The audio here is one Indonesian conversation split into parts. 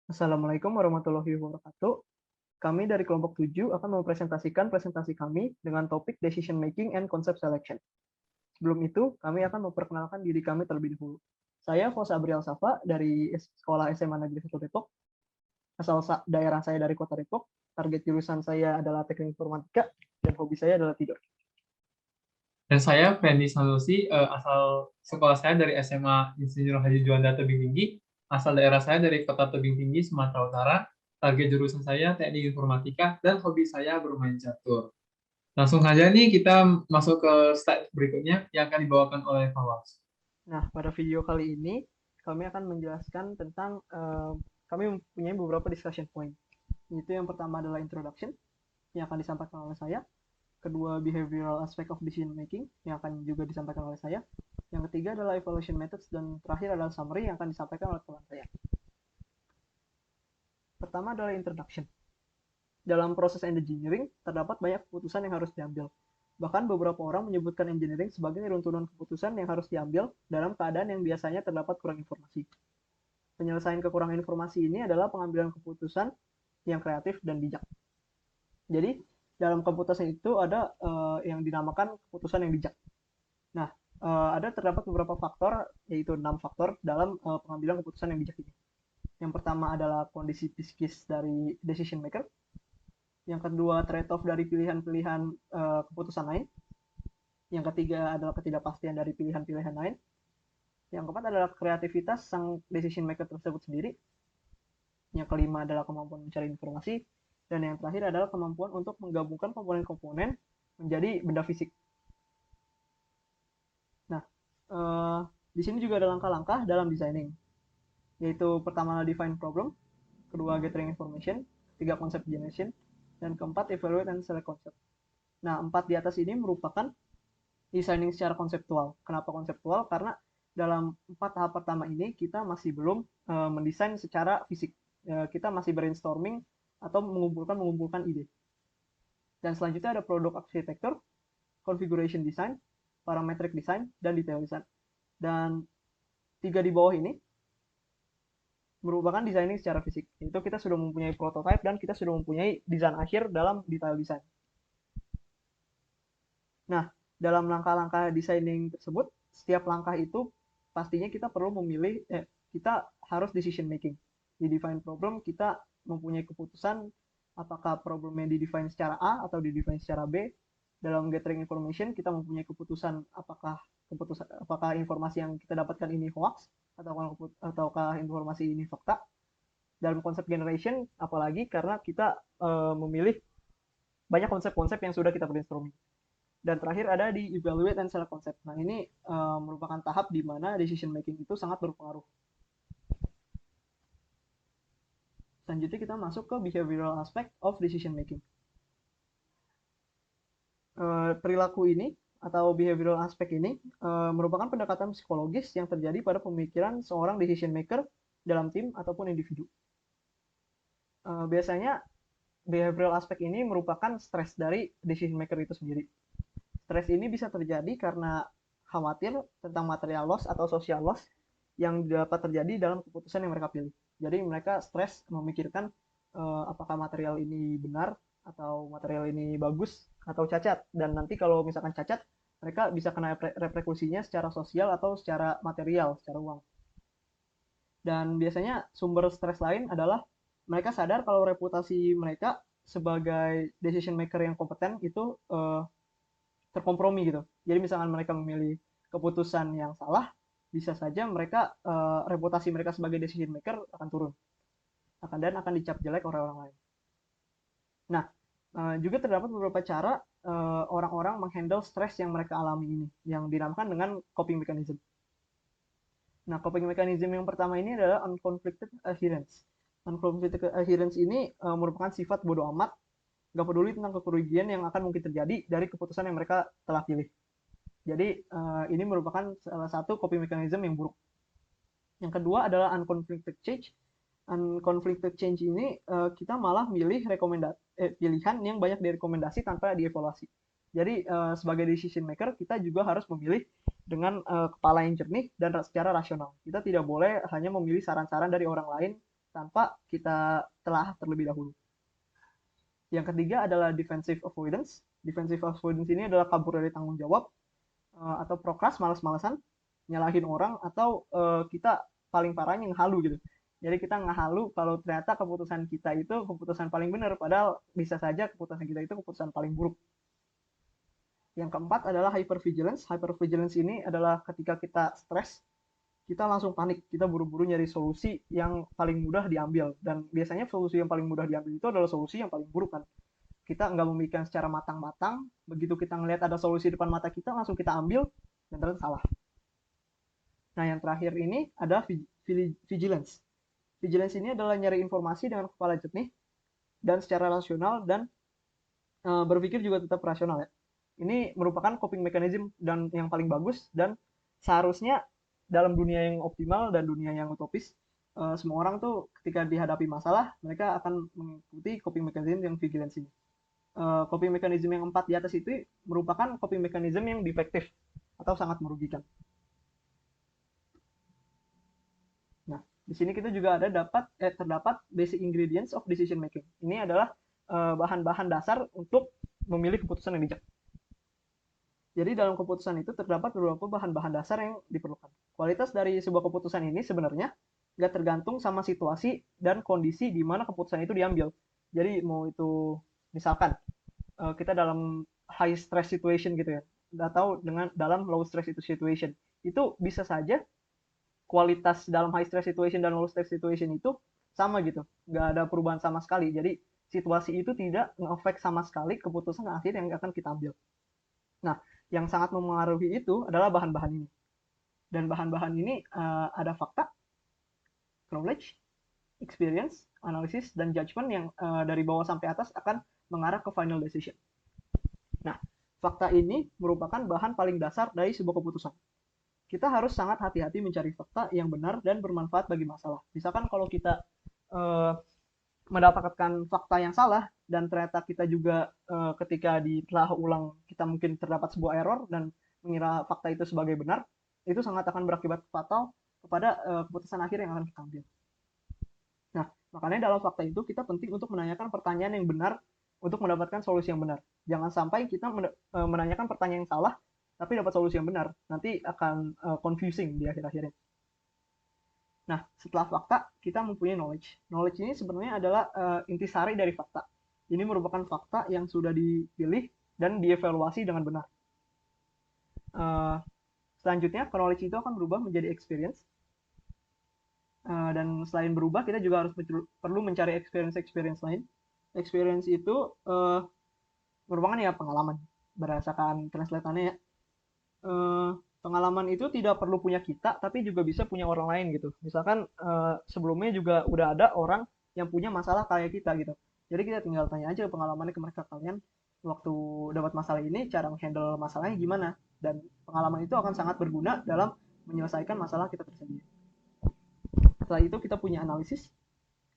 Assalamualaikum warahmatullahi wabarakatuh. Kami dari kelompok 7 akan mempresentasikan presentasi kami dengan topik Decision Making and Concept Selection. Sebelum itu, kami akan memperkenalkan diri kami terlebih dahulu. Saya Fos Abrial Safa dari Sekolah SMA Negeri 1 Depok. Asal daerah saya dari Kota Depok. Target jurusan saya adalah Teknik Informatika dan hobi saya adalah tidur. Dan saya Fendi Sanusi, asal sekolah saya dari SMA Insinyur Haji Juanda Tebing Tinggi, asal daerah saya dari Kota Tebing Tinggi, Sumatera Utara. Target jurusan saya Teknik Informatika dan hobi saya bermain catur. Langsung saja nih kita masuk ke slide berikutnya yang akan dibawakan oleh Fawaz. Nah, pada video kali ini kami akan menjelaskan tentang kami mempunyai beberapa discussion point. Itu yang pertama adalah introduction yang akan disampaikan oleh saya. Kedua, behavioral aspect of decision making yang akan juga disampaikan oleh saya. Yang ketiga adalah evaluation methods dan terakhir adalah summary yang akan disampaikan oleh teman saya. Pertama adalah introduction. Dalam proses engineering terdapat banyak keputusan yang harus diambil. Bahkan beberapa orang menyebutkan engineering sebagai runtunan keputusan yang harus diambil dalam keadaan yang biasanya terdapat kurang informasi. Penyelesaian kekurangan informasi ini adalah pengambilan keputusan yang kreatif dan bijak. Jadi dalam keputusan itu ada yang dinamakan keputusan yang bijak. Nah, ada terdapat beberapa faktor, yaitu 6 faktor dalam pengambilan keputusan yang bijak ini. Yang pertama adalah kondisi psikis dari decision maker. Yang kedua, trade-off dari pilihan-pilihan keputusan lain. Yang ketiga adalah ketidakpastian dari pilihan-pilihan lain. Yang keempat adalah kreativitas sang decision maker tersebut sendiri. Yang kelima adalah kemampuan mencari informasi. Dan yang terakhir adalah kemampuan untuk menggabungkan komponen-komponen menjadi benda fisik. Nah, di sini juga ada langkah-langkah dalam designing, yaitu pertama define problem, kedua gathering information, ketiga concept generation, dan keempat evaluate and select concept. Nah, 4 di atas ini merupakan designing secara konseptual. Kenapa konseptual? Karena dalam 4 tahap pertama ini kita masih belum mendesain secara fisik. Kita masih brainstorming atau mengumpulkan ide. Dan selanjutnya ada product architecture, configuration design, parametric design, dan detail design. Dan 3 di bawah ini merupakan designing secara fisik. Itu kita sudah mempunyai prototype dan kita sudah mempunyai desain akhir dalam detail design. Nah, dalam langkah-langkah designing tersebut, setiap langkah itu pastinya kita perlu memilih, kita harus decision making. Di define problem, kita mempunyai keputusan apakah problemnya di define secara A atau di define secara B. Dalam gathering information, kita mempunyai keputusan apakah informasi yang kita dapatkan ini hoax ataukah informasi ini fakta. Dalam konsep generation, apalagi karena kita memilih banyak konsep-konsep yang sudah kita brainstorming. Dan terakhir ada di evaluate and select concept. Nah, ini merupakan tahap di mana decision making itu sangat berpengaruh. Selanjutnya kita masuk ke behavioral aspect of decision making. Perilaku ini atau behavioral aspect ini merupakan pendekatan psikologis yang terjadi pada pemikiran seorang decision maker dalam tim ataupun individu. Biasanya behavioral aspect ini merupakan stres dari decision maker itu sendiri. Stres ini bisa terjadi karena khawatir tentang material loss atau social loss yang dapat terjadi dalam keputusan yang mereka pilih. Jadi mereka stres memikirkan apakah material ini benar atau material ini bagus atau cacat. Dan nanti kalau misalkan cacat, mereka bisa kena reperkusinya secara sosial atau secara material, secara uang. Dan biasanya sumber stres lain adalah mereka sadar kalau reputasi mereka sebagai decision maker yang kompeten itu terkompromi gitu. Jadi misalkan mereka memilih keputusan yang salah, bisa saja mereka reputasi mereka sebagai decision maker akan turun, dan akan dicap jelek oleh orang lain. Nah, juga terdapat beberapa cara orang-orang menghandle stres yang mereka alami ini, yang dinamakan dengan coping mechanism. Nah, coping mechanism yang pertama ini adalah unconflicted adherence. Unconflicted adherence ini merupakan sifat bodoh amat, gak peduli tentang kerugian yang akan mungkin terjadi dari keputusan yang mereka telah pilih. Jadi ini merupakan salah satu coping mechanism yang buruk. Yang kedua adalah unconflicted change. Unconflicted change ini kita malah milih pilihan yang banyak direkomendasi tanpa dievaluasi. Jadi sebagai decision maker kita juga harus memilih dengan kepala yang jernih dan secara rasional. Kita tidak boleh hanya memilih saran-saran dari orang lain tanpa kita telah terlebih dahulu. Yang ketiga adalah defensive avoidance. Defensive avoidance ini adalah kabur dari tanggung jawab, atau prokras, malas-malasan, nyalahin orang, atau kita paling parahnya ngehalu gitu. Jadi kita ngehalu kalau ternyata keputusan kita itu keputusan paling benar, padahal bisa saja keputusan kita itu keputusan paling buruk. Yang keempat adalah hypervigilance. Hypervigilance ini adalah ketika kita stres, kita langsung panik, kita buru-buru nyari solusi yang paling mudah diambil, dan biasanya solusi yang paling mudah diambil itu adalah solusi yang paling buruk kan. Kita nggak memikirkan secara matang-matang, begitu kita ngelihat ada solusi depan mata kita langsung kita ambil, dan ternyata salah. Nah, yang terakhir ini ada vigilance. Vigilance ini adalah nyari informasi dengan kepala jernih dan secara rasional, dan berpikir juga tetap rasional ya. Ini merupakan coping mechanism dan yang paling bagus, dan seharusnya dalam dunia yang optimal dan dunia yang utopis, semua orang tuh ketika dihadapi masalah mereka akan mengikuti coping mechanism yang vigilance ini. Coping mechanism yang 4 di atas itu merupakan coping mechanism yang defektif atau sangat merugikan. Nah, di sini kita juga terdapat basic ingredients of decision making. Ini adalah bahan-bahan dasar untuk memilih keputusan yang bijak. Jadi dalam keputusan itu terdapat beberapa bahan-bahan dasar yang diperlukan. Kualitas dari sebuah keputusan ini sebenarnya nggak tergantung sama situasi dan kondisi di mana keputusan itu diambil. Jadi mau itu misalkan kita dalam high stress situation gitu ya, atau dalam low stress situation, itu bisa saja kualitas dalam high stress situation dan low stress situation itu sama gitu, nggak ada perubahan sama sekali. Jadi situasi itu tidak nge-affect sama sekali keputusan akhir yang akan kita ambil. Nah, yang sangat mempengaruhi itu adalah bahan-bahan ini. Dan bahan-bahan ini ada fakta, knowledge, experience, analisis, dan judgment yang dari bawah sampai atas akan mengarah ke final decision. Nah, fakta ini merupakan bahan paling dasar dari sebuah keputusan. Kita harus sangat hati-hati mencari fakta yang benar dan bermanfaat bagi masalah. Misalkan kalau kita mendapatkan fakta yang salah, dan ternyata kita juga ketika ditelaah ulang kita mungkin terdapat sebuah error dan mengira fakta itu sebagai benar, itu sangat akan berakibat fatal kepada keputusan akhir yang akan kita ambil. Nah, makanya dalam fakta itu kita penting untuk menanyakan pertanyaan yang benar untuk mendapatkan solusi yang benar. Jangan sampai kita menanyakan pertanyaan yang salah tapi dapat solusi yang benar, nanti akan confusing di akhir-akhirnya. Nah, setelah fakta, kita mempunyai knowledge. Knowledge ini sebenarnya adalah intisari dari fakta. Ini merupakan fakta yang sudah dipilih dan dievaluasi dengan benar. Selanjutnya, knowledge itu akan berubah menjadi experience. Dan selain berubah, kita juga harus perlu mencari experience lain. Experience itu merupakan ya pengalaman. Berdasarkan translatannya ya. Pengalaman itu tidak perlu punya kita, tapi juga bisa punya orang lain gitu. Misalkan sebelumnya juga udah ada orang yang punya masalah kayak kita gitu. Jadi kita tinggal tanya aja pengalamannya ke mereka, kalian waktu dapat masalah ini cara menghandle masalahnya gimana, dan pengalaman itu akan sangat berguna dalam menyelesaikan masalah kita tersendiri. Setelah itu kita punya analisis.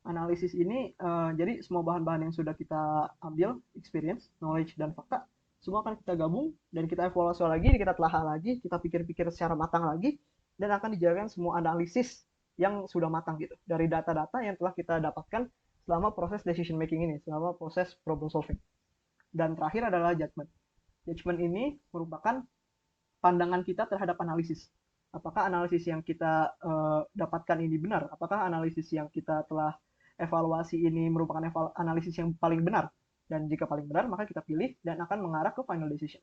Analisis ini jadi semua bahan-bahan yang sudah kita ambil, experience, knowledge, dan fakta, semua akan kita gabung dan kita evaluasi lagi, kita telah lagi, kita pikir-pikir secara matang lagi, dan akan dijalankan semua analisis yang sudah matang gitu dari data-data yang telah kita dapatkan selama proses decision making ini, selama proses problem solving. Dan terakhir adalah judgment. Judgment ini merupakan pandangan kita terhadap analisis. Apakah analisis yang kita dapatkan ini benar? Apakah analisis yang kita telah evaluasi ini merupakan analisis yang paling benar? Dan jika paling benar, maka kita pilih dan akan mengarah ke final decision.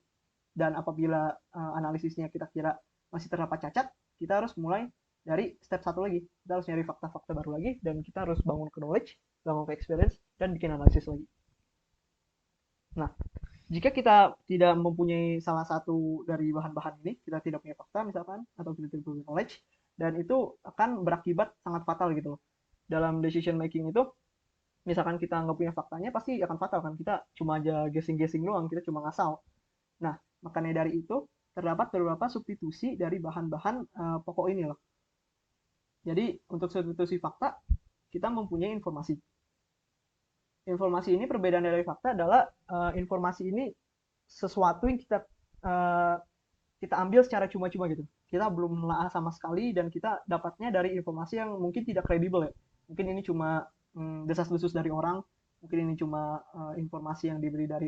Dan apabila analisisnya kita kira masih terdapat cacat, kita harus mulai dari step 1 lagi. Kita harus nyari fakta-fakta baru lagi, dan kita harus bangun ke knowledge, bangun ke experience, dan bikin analisis lagi. Nah, jika kita tidak mempunyai salah satu dari bahan-bahan ini, kita tidak punya fakta misalkan, atau kita tidak punya knowledge, dan itu akan berakibat sangat fatal gitu loh. Dalam decision making itu, misalkan kita nggak punya faktanya, pasti akan fatal kan. Kita cuma aja guessing-guessing doang, kita cuma ngasal. Nah, makanya dari itu terdapat beberapa substitusi dari bahan-bahan pokok ini loh. Jadi untuk substitusi fakta, kita mempunyai informasi. Informasi ini perbedaan dari fakta adalah informasi ini sesuatu yang kita ambil secara cuma-cuma gitu. Kita belum menelaah sama sekali, dan kita dapatnya dari informasi yang mungkin tidak kredibel ya. Mungkin ini cuma desas-desus dari orang, mungkin ini cuma informasi yang diberi dari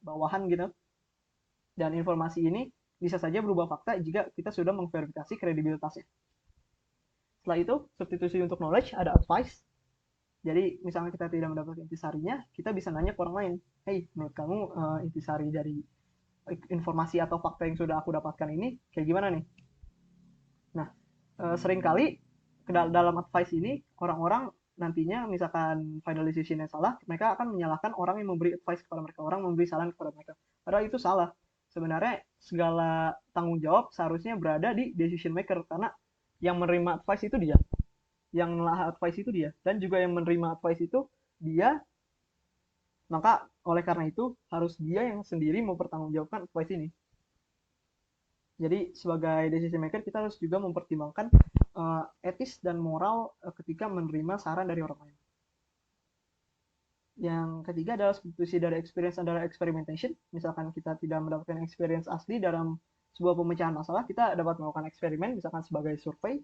bawahan gitu. Dan informasi ini bisa saja berubah fakta jika kita sudah memverifikasi kredibilitasnya. Setelah itu, substitusi untuk knowledge ada advice. Jadi misalnya kita tidak mendapatkan intisarinya, kita bisa nanya ke orang lain, hey, menurut kamu intisari dari informasi atau fakta yang sudah aku dapatkan ini kayak gimana nih? Nah, seringkali dalam advice ini orang-orang nantinya misalkan final decision-nya salah, mereka akan menyalahkan orang yang memberi advice kepada mereka, orang memberi saran kepada mereka. Padahal itu salah. Sebenarnya segala tanggung jawab seharusnya berada di decision maker karena yang menerima advice itu dia, yang menelaah advice itu dia, dan juga yang menerima advice itu dia. Maka oleh karena itu harus dia yang sendiri mempertanggungjawabkan advice ini. Jadi sebagai decision maker kita harus juga mempertimbangkan etis dan moral ketika menerima saran dari orang lain. Yang ketiga adalah substitusi dari experience adalah experimentation. Misalkan kita tidak mendapatkan experience asli dalam sebuah pemecahan masalah, kita dapat melakukan eksperimen, misalkan sebagai survei,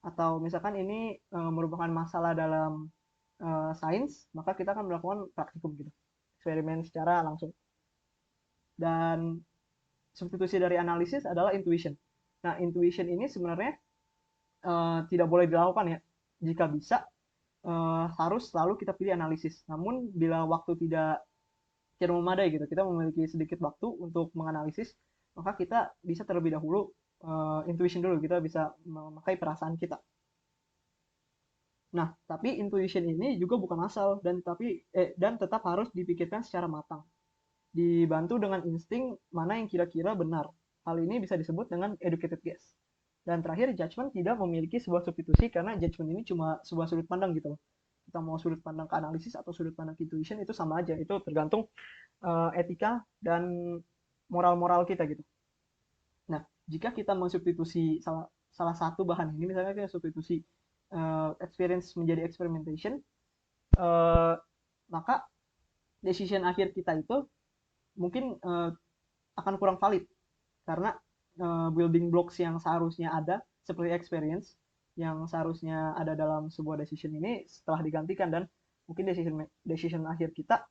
atau misalkan ini merupakan masalah dalam sains, maka kita akan melakukan praktikum gitu, eksperimen secara langsung. Dan substitusi dari analisis adalah intuition. Nah, intuition ini sebenarnya tidak boleh dilakukan ya. Jika bisa, harus selalu kita pilih analisis. Namun, bila waktu tidak memadai gitu, kita memiliki sedikit waktu untuk menganalisis, maka kita bisa terlebih dahulu intuition dulu, kita bisa memakai perasaan kita. Nah, tapi intuition ini juga bukan asal dan tetap harus dipikirkan secara matang. Dibantu dengan insting mana yang kira-kira benar. Hal ini bisa disebut dengan educated guess. Dan terakhir, judgment tidak memiliki sebuah substitusi karena judgment ini cuma sebuah sudut pandang gitu. Kita mau sudut pandang ke analisis atau sudut pandang ke intuition itu sama aja. Itu tergantung etika dan moral-moral kita gitu. Nah, jika kita mensubstitusi salah satu bahan ini, misalnya kita substitusi experience menjadi experimentation, maka decision akhir kita itu mungkin akan kurang valid karena building blocks yang seharusnya ada seperti experience yang seharusnya ada dalam sebuah decision ini setelah digantikan, dan mungkin decision akhir kita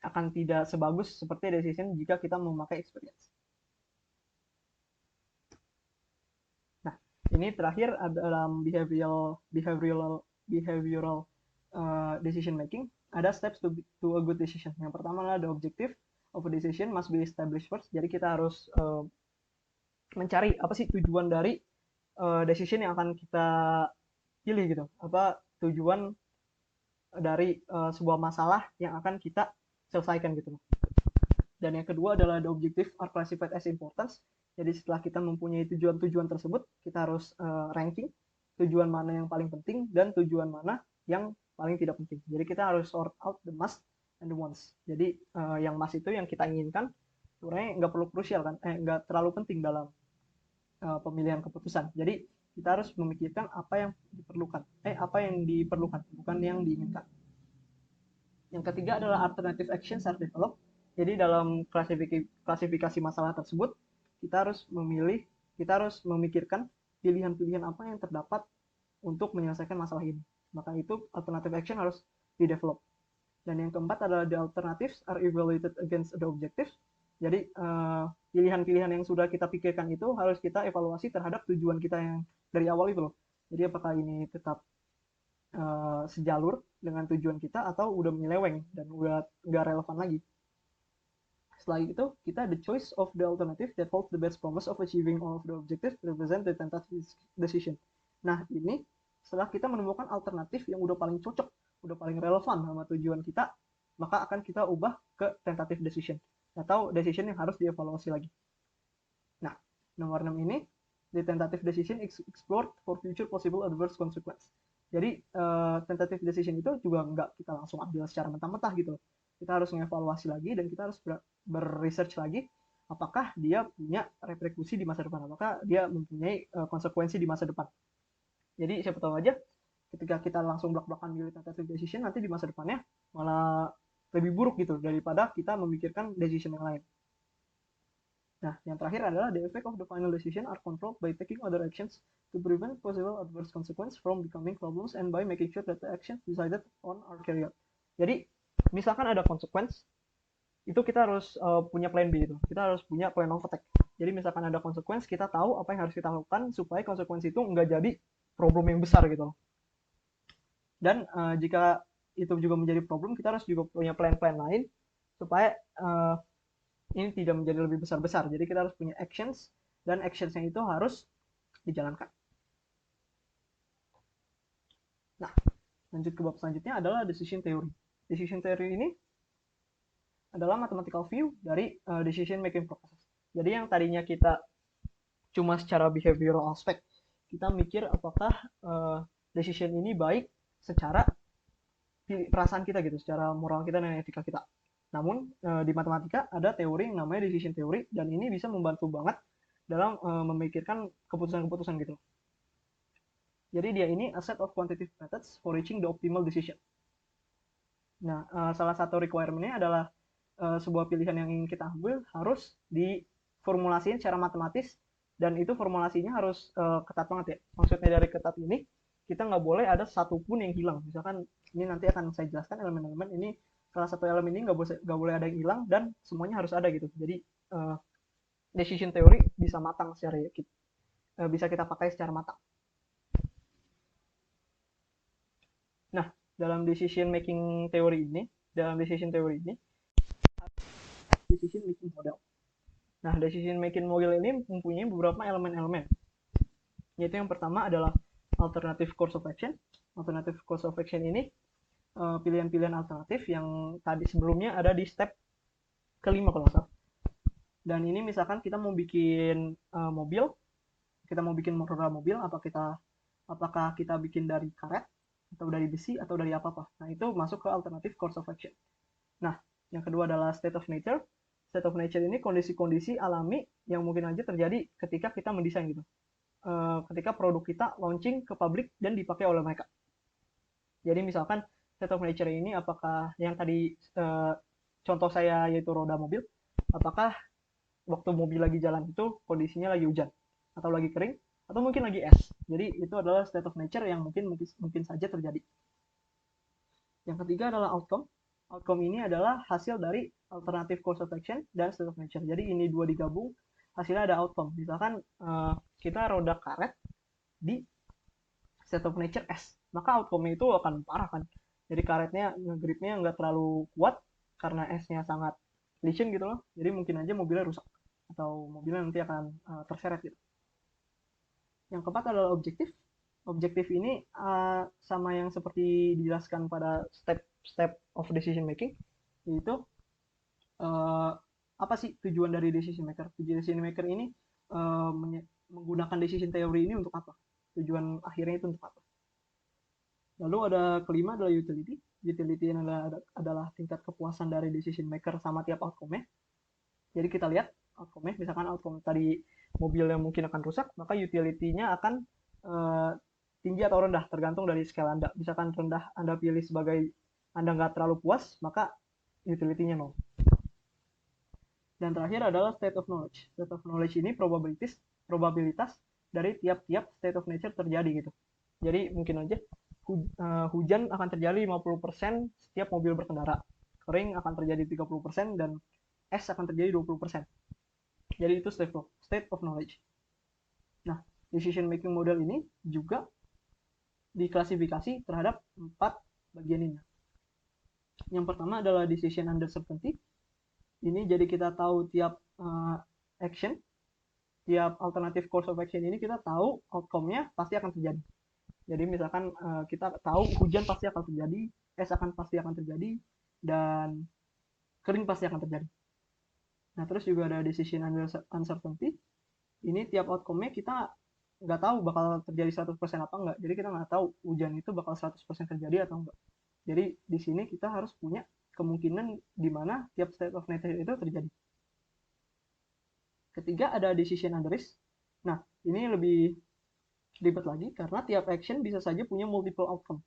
akan tidak sebagus seperti decision jika kita memakai experience. Nah, ini terakhir dalam behavioral decision making ada steps to a good decision. Yang pertama adalah the objective of a decision must be established first. Jadi kita harus mencari apa sih tujuan dari decision yang akan kita pilih gitu. Apa tujuan dari sebuah masalah yang akan kita selesaikan gitu. Dan yang kedua adalah the objective are classified as importance. Jadi setelah kita mempunyai tujuan-tujuan tersebut, kita harus ranking tujuan mana yang paling penting dan tujuan mana yang paling tidak penting. Jadi kita harus sort out the must and the wants. Jadi yang must itu yang kita inginkan sebenarnya nggak perlu krusial kan, nggak terlalu penting dalam pemilihan keputusan. Jadi kita harus memikirkan apa yang diperlukan, bukan yang diinginkan. Yang ketiga adalah alternative actions are developed. Jadi dalam klasifikasi masalah tersebut, kita harus memikirkan pilihan-pilihan apa yang terdapat untuk menyelesaikan masalah ini. Maka itu alternative action harus di-develop. Dan yang keempat adalah the alternatives are evaluated against the objectives. Jadi pilihan-pilihan yang sudah kita pikirkan itu harus kita evaluasi terhadap tujuan kita yang dari awal itu loh. Jadi apakah ini tetap sejalur dengan tujuan kita atau udah menyeleweng dan udah nggak relevan lagi. Setelah itu, kita the choice of the alternative that holds the best promise of achieving all of the objectives represent the tentative decision. Nah, ini setelah kita menemukan alternatif yang udah paling cocok, udah paling relevan sama tujuan kita, maka akan kita ubah ke tentative decision atau decision yang harus dievaluasi lagi. Nah, nomor 6 ini, the tentative decision explored for future possible adverse consequence. Jadi tentative decision itu juga nggak kita langsung ambil secara mentah-mentah gitu. Kita harus mengevaluasi lagi dan kita harus berresearch lagi apakah dia punya reperkusi di masa depan, apakah dia mempunyai konsekuensi di masa depan. Jadi siapa tahu aja ketika kita langsung belak-belakan milih tentative decision, nanti di masa depannya malah lebih buruk gitu daripada kita memikirkan decision yang lain. Nah, yang terakhir adalah the effect of the final decision are controlled by taking other actions to prevent possible adverse consequence from becoming problems and by making sure that the actions decided on are carried out. Jadi, misalkan ada consequence, itu kita harus punya plan B itu. Kita harus punya plan of attack. Jadi misalkan ada consequence, kita tahu apa yang harus kita lakukan supaya konsekuensi itu nggak jadi problem yang besar gitu. Dan jika itu juga menjadi problem, kita harus juga punya plan-plan lain supaya ini tidak menjadi lebih besar-besar. Jadi kita harus punya actions dan actionsnya itu harus dijalankan. Nah, lanjut ke bab selanjutnya adalah decision theory. Decision theory ini adalah mathematical view dari decision making process. Jadi yang tadinya kita cuma secara behavioral aspect, kita mikir apakah decision ini baik secara perasaan kita gitu, secara moral kita dan etika kita. Namun di matematika ada teori yang namanya decision theory dan ini bisa membantu banget dalam memikirkan keputusan-keputusan gitu. Jadi dia ini a set of quantitative methods for reaching the optimal decision. Nah, salah satu requirement-nya adalah sebuah pilihan yang ingin kita ambil harus diformulasikan secara matematis dan itu formulasinya harus ketat banget ya. Maksudnya dari ketat ini kita nggak boleh ada satupun yang hilang. Misalkan ini nanti akan saya jelaskan elemen-elemen ini, salah satu elemen ini nggak boleh ada yang hilang dan semuanya harus ada gitu. Jadi decision theory bisa matang secara bisa kita pakai secara matang. Nah, dalam decision making teori ini, decision making model. Nah, decision making model ini mempunyai beberapa elemen-elemen. Yaitu yang pertama adalah alternative course of action. Alternative course of action ini pilihan-pilihan alternatif yang tadi sebelumnya ada di step kelima kalau nggak salah. Dan ini misalkan kita mau bikin mobil, kita mau bikin roda mobil, apakah kita bikin dari karet atau dari besi atau dari apa-apa. Nah, itu masuk ke alternative course of action. Nah, yang kedua adalah state of nature. State of nature ini kondisi-kondisi alami yang mungkin aja terjadi ketika kita mendesain gitu. Ketika produk kita launching ke publik dan dipakai oleh mereka. Jadi misalkan state of nature ini apakah yang tadi contoh saya yaitu roda mobil, apakah waktu mobil lagi jalan itu kondisinya lagi hujan atau lagi kering atau mungkin lagi es. Jadi itu adalah state of nature yang mungkin saja terjadi. Yang ketiga adalah outcome. Outcome ini adalah hasil dari alternative course of action dan state of nature. Jadi ini dua digabung, hasilnya ada outcome. Misalkan kita roda karet di state of nature es, maka outcome-nya itu akan parah kan. Jadi karetnya gripnya nggak terlalu kuat karena esnya sangat licin gitu loh. Jadi mungkin aja mobilnya rusak atau mobilnya nanti akan terseret gitu. Yang keempat adalah objektif. Objektif ini sama yang seperti dijelaskan pada step of decision making, yaitu apa sih tujuan dari decision maker? Tujuan decision maker ini menggunakan decision theory ini untuk apa? Tujuan akhirnya itu untuk apa? Lalu ada kelima adalah utility. Utility adalah tingkat kepuasan dari decision maker sama tiap outcome-nya. Jadi kita lihat outcome-nya, misalkan outcome tadi mobil yang mungkin akan rusak, maka utility-nya akan tinggi atau rendah tergantung dari skala Anda. Misalkan rendah Anda pilih sebagai Anda nggak terlalu puas, maka utility-nya 0. Dan terakhir adalah state of knowledge. State of knowledge ini probabilitas dari tiap-tiap state of nature terjadi gitu. Jadi mungkin aja hujan akan terjadi 50% setiap mobil berkendara. Kering akan terjadi 30% dan es akan terjadi 20%. Jadi itu state of knowledge. Nah, decision making model ini juga diklasifikasi terhadap 4 bagian ini. Yang pertama adalah decision under certainty. Ini jadi kita tahu tiap action, tiap alternative course of action ini kita tahu outcome-nya pasti akan terjadi. Jadi misalkan kita tahu hujan pasti akan terjadi, es pasti akan terjadi, dan kering pasti akan terjadi. Nah, terus juga ada decision under uncertainty. Ini tiap outcome-nya kita nggak tahu bakal terjadi 100% apa enggak. Jadi kita nggak tahu hujan itu bakal 100% terjadi atau enggak. Jadi di sini kita harus punya kemungkinan di mana tiap state of nature itu terjadi. Ketiga ada decision under risk. Nah, ini lebih ribet lagi karena tiap action bisa saja punya multiple outcome.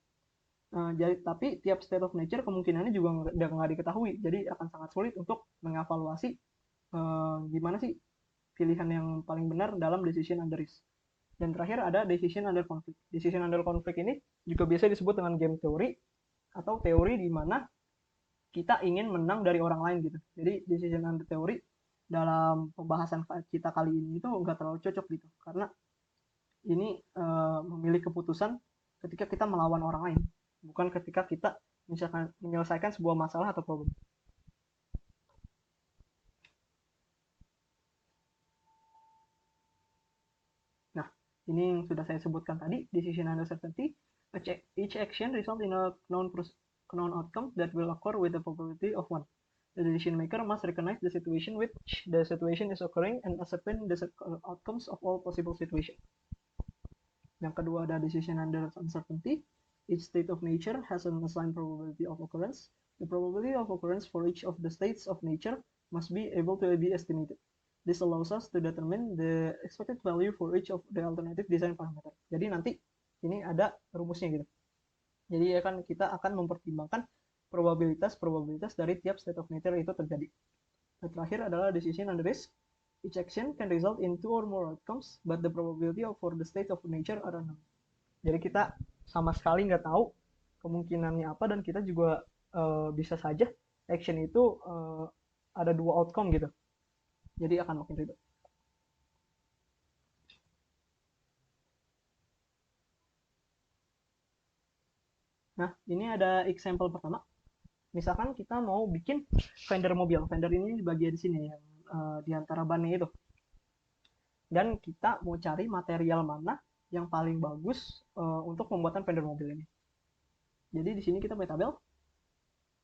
Tapi tiap state of nature kemungkinannya juga nggak diketahui. Jadi akan sangat sulit untuk mengevaluasi gimana sih pilihan yang paling benar dalam decision under risk. Dan terakhir ada decision under conflict. Decision under conflict ini juga biasa disebut dengan game theory atau teori di mana kita ingin menang dari orang lain gitu. Jadi decision under theory dalam pembahasan kita kali ini itu nggak terlalu cocok gitu, karena ini memilih keputusan ketika kita melawan orang lain, bukan ketika kita misalkan menyelesaikan sebuah masalah atau problem. Nah, ini yang sudah saya sebutkan tadi, decision under certainty. Each action result in a known outcome that will occur with the probability of 1. The decision maker must recognize the situation which the situation is occurring and ascertain the outcomes of all possible situations. Yang kedua ada decision under uncertainty. Each state of nature has an assigned probability of occurrence. The probability of occurrence for each of the states of nature must be able to be estimated. This allows us to determine the expected value for each of the alternative design parameter. Jadi nanti ini ada rumusnya gitu. Jadi ya kan kita akan mempertimbangkan probabilitas dari tiap state of nature itu terjadi. Yang terakhir adalah decision under risk. Each action can result in 2 or more outcomes, but the probability for the state of nature are unknown. Jadi kita sama sekali nggak tahu kemungkinannya apa, dan kita juga bisa saja action itu ada 2 outcome gitu. Jadi akan makin ribet. Nah, ini ada example pertama. Misalkan kita mau bikin fender mobil. Fender ini bagian di sini yang di antara bannya itu. Dan kita mau cari material mana yang paling bagus untuk pembuatan fender mobil ini. Jadi di sini kita punya tabel.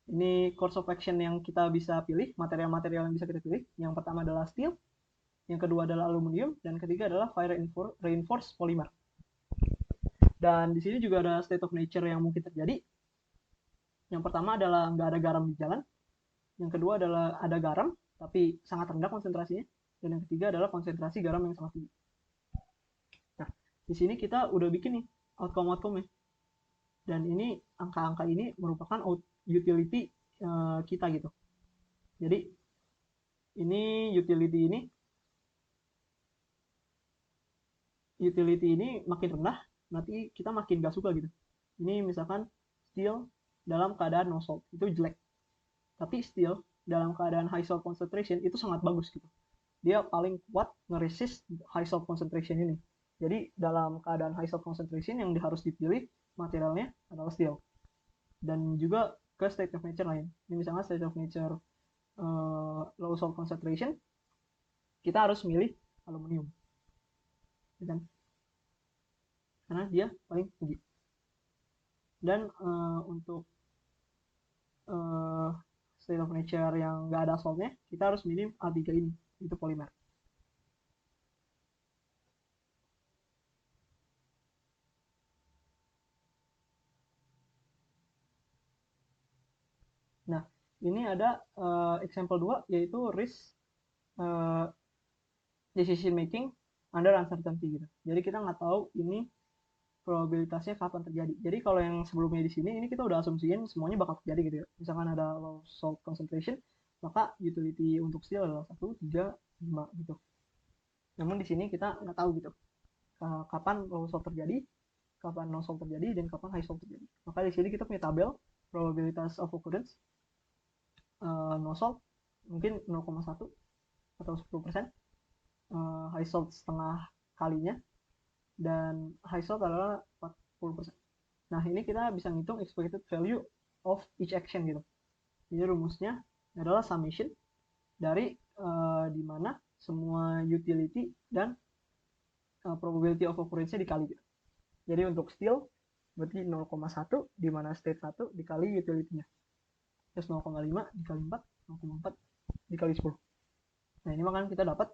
Ini course of action yang kita bisa pilih, material-material yang bisa kita pilih. Yang pertama adalah steel, yang kedua adalah aluminium, dan ketiga adalah fire reinforced polymer. Dan di sini juga ada state of nature yang mungkin terjadi. Yang pertama adalah nggak ada garam di jalan. Yang kedua adalah ada garam, tapi sangat rendah konsentrasinya. Dan yang ketiga adalah konsentrasi garam yang sangat tinggi. Nah, di sini kita udah bikin nih outcome-outcome-nya. Dan ini angka-angka ini merupakan utility kita gitu. Jadi ini utility ini makin rendah, nanti kita makin gak suka gitu. Ini misalkan steel dalam keadaan no salt itu jelek, tapi steel dalam keadaan high salt concentration itu sangat bagus gitu. Dia paling kuat nge-resist high salt concentration ini. Jadi dalam keadaan high salt concentration yang harus dipilih materialnya adalah steel. Dan juga ke state of nature lain. Ini misalnya state of nature low salt concentration, kita harus milih aluminium. Dan karena dia paling tinggi. Dan untuk state of nature yang nggak ada saltnya, kita harus milih A3 ini, itu polimer. Nah, ini ada example 2, yaitu risk decision making under uncertainty gitu. Jadi kita nggak tahu ini probabilitasnya kapan terjadi. Jadi kalau yang sebelumnya di sini, ini kita udah asumsiin semuanya bakal terjadi gitu ya. Misalkan ada low salt concentration, maka utility untuk steel adalah 1, 3, 5 gitu. Namun di sini kita nggak tahu gitu kapan low salt terjadi, kapan no salt terjadi, dan kapan high salt terjadi. Maka di sini kita punya tabel probabilitas of occurrence no salt mungkin 0,1 atau 10%, high salt setengah kalinya, dan high salt adalah 40%. Nah, ini kita bisa ngitung expected value of each action gitu. Jadi rumusnya adalah summation dari di mana semua utility dan probability of occurrence-nya dikali gitu. Jadi untuk steel berarti 0,1 di mana state 1 dikali utility-nya. Terus 0,5 dikali 4, 0,4 dikali 10. Nah, ini makanya kita dapat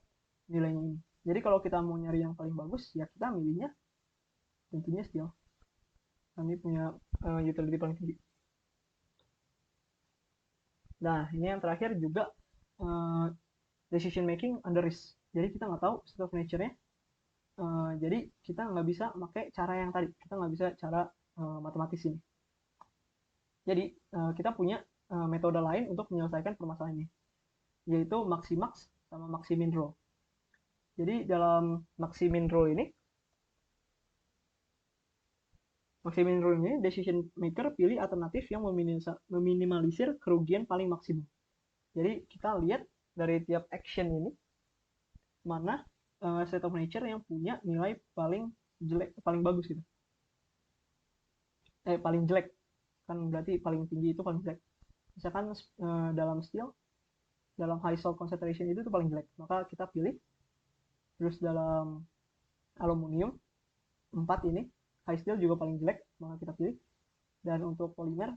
nilainya ini. Jadi kalau kita mau nyari yang paling bagus, ya kita milihnya tentunya steel. Kami punya utility paling tinggi. Nah, ini yang terakhir juga decision making under risk. Jadi kita nggak tahu state of nature-nya. Jadi kita nggak bisa pakai cara yang tadi. Kita nggak bisa cara matematis ini. Jadi kita punya metode lain untuk menyelesaikan permasalahan ini, yaitu maximax sama maximin rule. Jadi dalam maximin rule ini decision maker pilih alternatif yang meminimalisir kerugian paling maksimum. Jadi kita lihat dari tiap action ini mana state of nature yang punya nilai paling jelek, paling bagus gitu. Paling jelek kan berarti paling tinggi itu paling jelek. Misalkan dalam steel, dalam high salt concentration itu paling jelek, maka kita pilih. Terus dalam aluminium 4 ini high steel juga paling jelek, maka kita pilih. Dan untuk polimer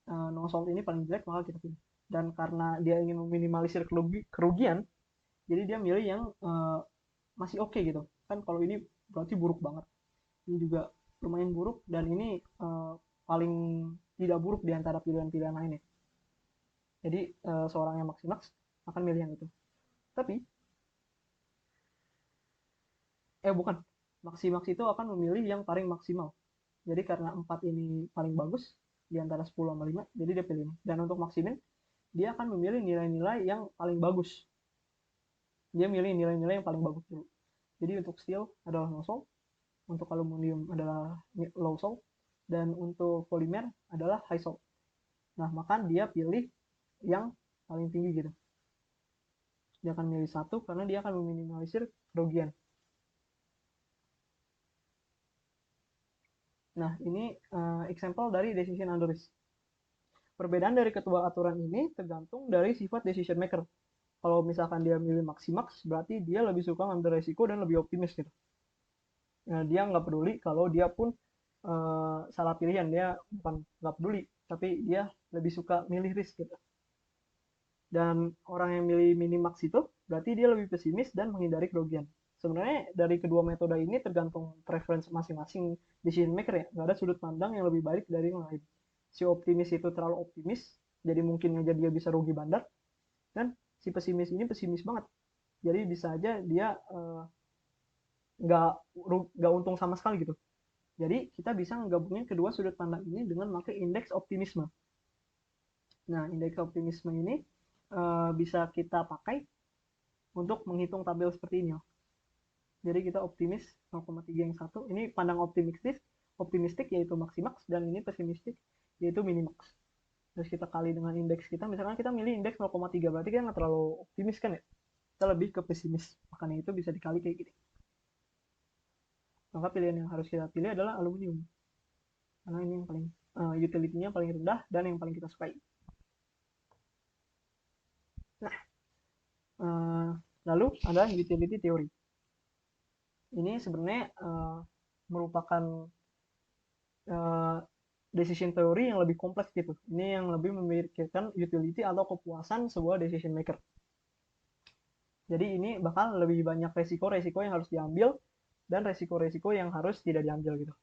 no salt ini paling jelek, maka kita pilih. Dan karena dia ingin meminimalisir kerugian, jadi dia milih yang masih oke gitu kan. Kalau ini berarti buruk banget, ini juga lumayan buruk, dan ini paling tidak buruk di antara pilihan-pilihan lainnya. Jadi seorang yang maksimax akan milih yang itu. Tapi bukan, maksimax itu akan memilih yang paling maksimal. Jadi karena 4 ini paling bagus di antara 10 sama 5, jadi dia pilih ini. Dan untuk maksimin, dia akan memilih nilai-nilai yang paling bagus. Dia milih nilai-nilai yang paling bagus dulu. Jadi untuk steel adalah no salt, untuk aluminium adalah low salt, dan untuk polimer adalah high salt. Nah, maka dia pilih yang paling tinggi gitu. Dia akan milih satu karena dia akan meminimalisir kerugian. Nah, ini example dari decision under risk. Perbedaan dari kedua aturan ini tergantung dari sifat decision maker. Kalau misalkan dia milih maximax, berarti dia lebih suka ngambil resiko dan lebih optimis gitu. Nah, dia nggak peduli kalau dia pun salah pilihan, dia bukan nggak peduli, tapi dia lebih suka milih risk gitu. Dan orang yang milih minimax itu berarti dia lebih pesimis dan menghindari kerugian. Sebenarnya dari kedua metode ini tergantung preference masing-masing decision maker ya. Nggak ada sudut pandang yang lebih baik dari yang lain. Si optimis itu terlalu optimis, jadi mungkin aja dia bisa rugi bandar. Dan si pesimis ini pesimis banget. Jadi bisa aja dia nggak untung sama sekali gitu. Jadi kita bisa menggabungin kedua sudut pandang ini dengan memakai indeks optimisme. Nah, indeks optimisme ini bisa kita pakai untuk menghitung tabel seperti ini. Jadi kita optimis 0,3 yang satu. Ini pandang optimistik yaitu maximax, dan ini pesimistik yaitu minimax. Terus kita kali dengan indeks kita, misalkan kita milih indeks 0,3, berarti kita nggak terlalu optimis kan ya, kita lebih ke pesimis, makanya itu bisa dikali kayak gini. Maka pilihan yang harus kita pilih adalah aluminium, karena ini yang paling utility-nya paling rendah dan yang paling kita sukai. Nah, lalu ada utility theory. Ini sebenarnya merupakan decision theory yang lebih kompleks gitu. Ini yang lebih memikirkan utility atau kepuasan sebuah decision maker. Jadi ini bakal lebih banyak resiko-resiko yang harus diambil dan resiko-resiko yang harus tidak diambil gitu.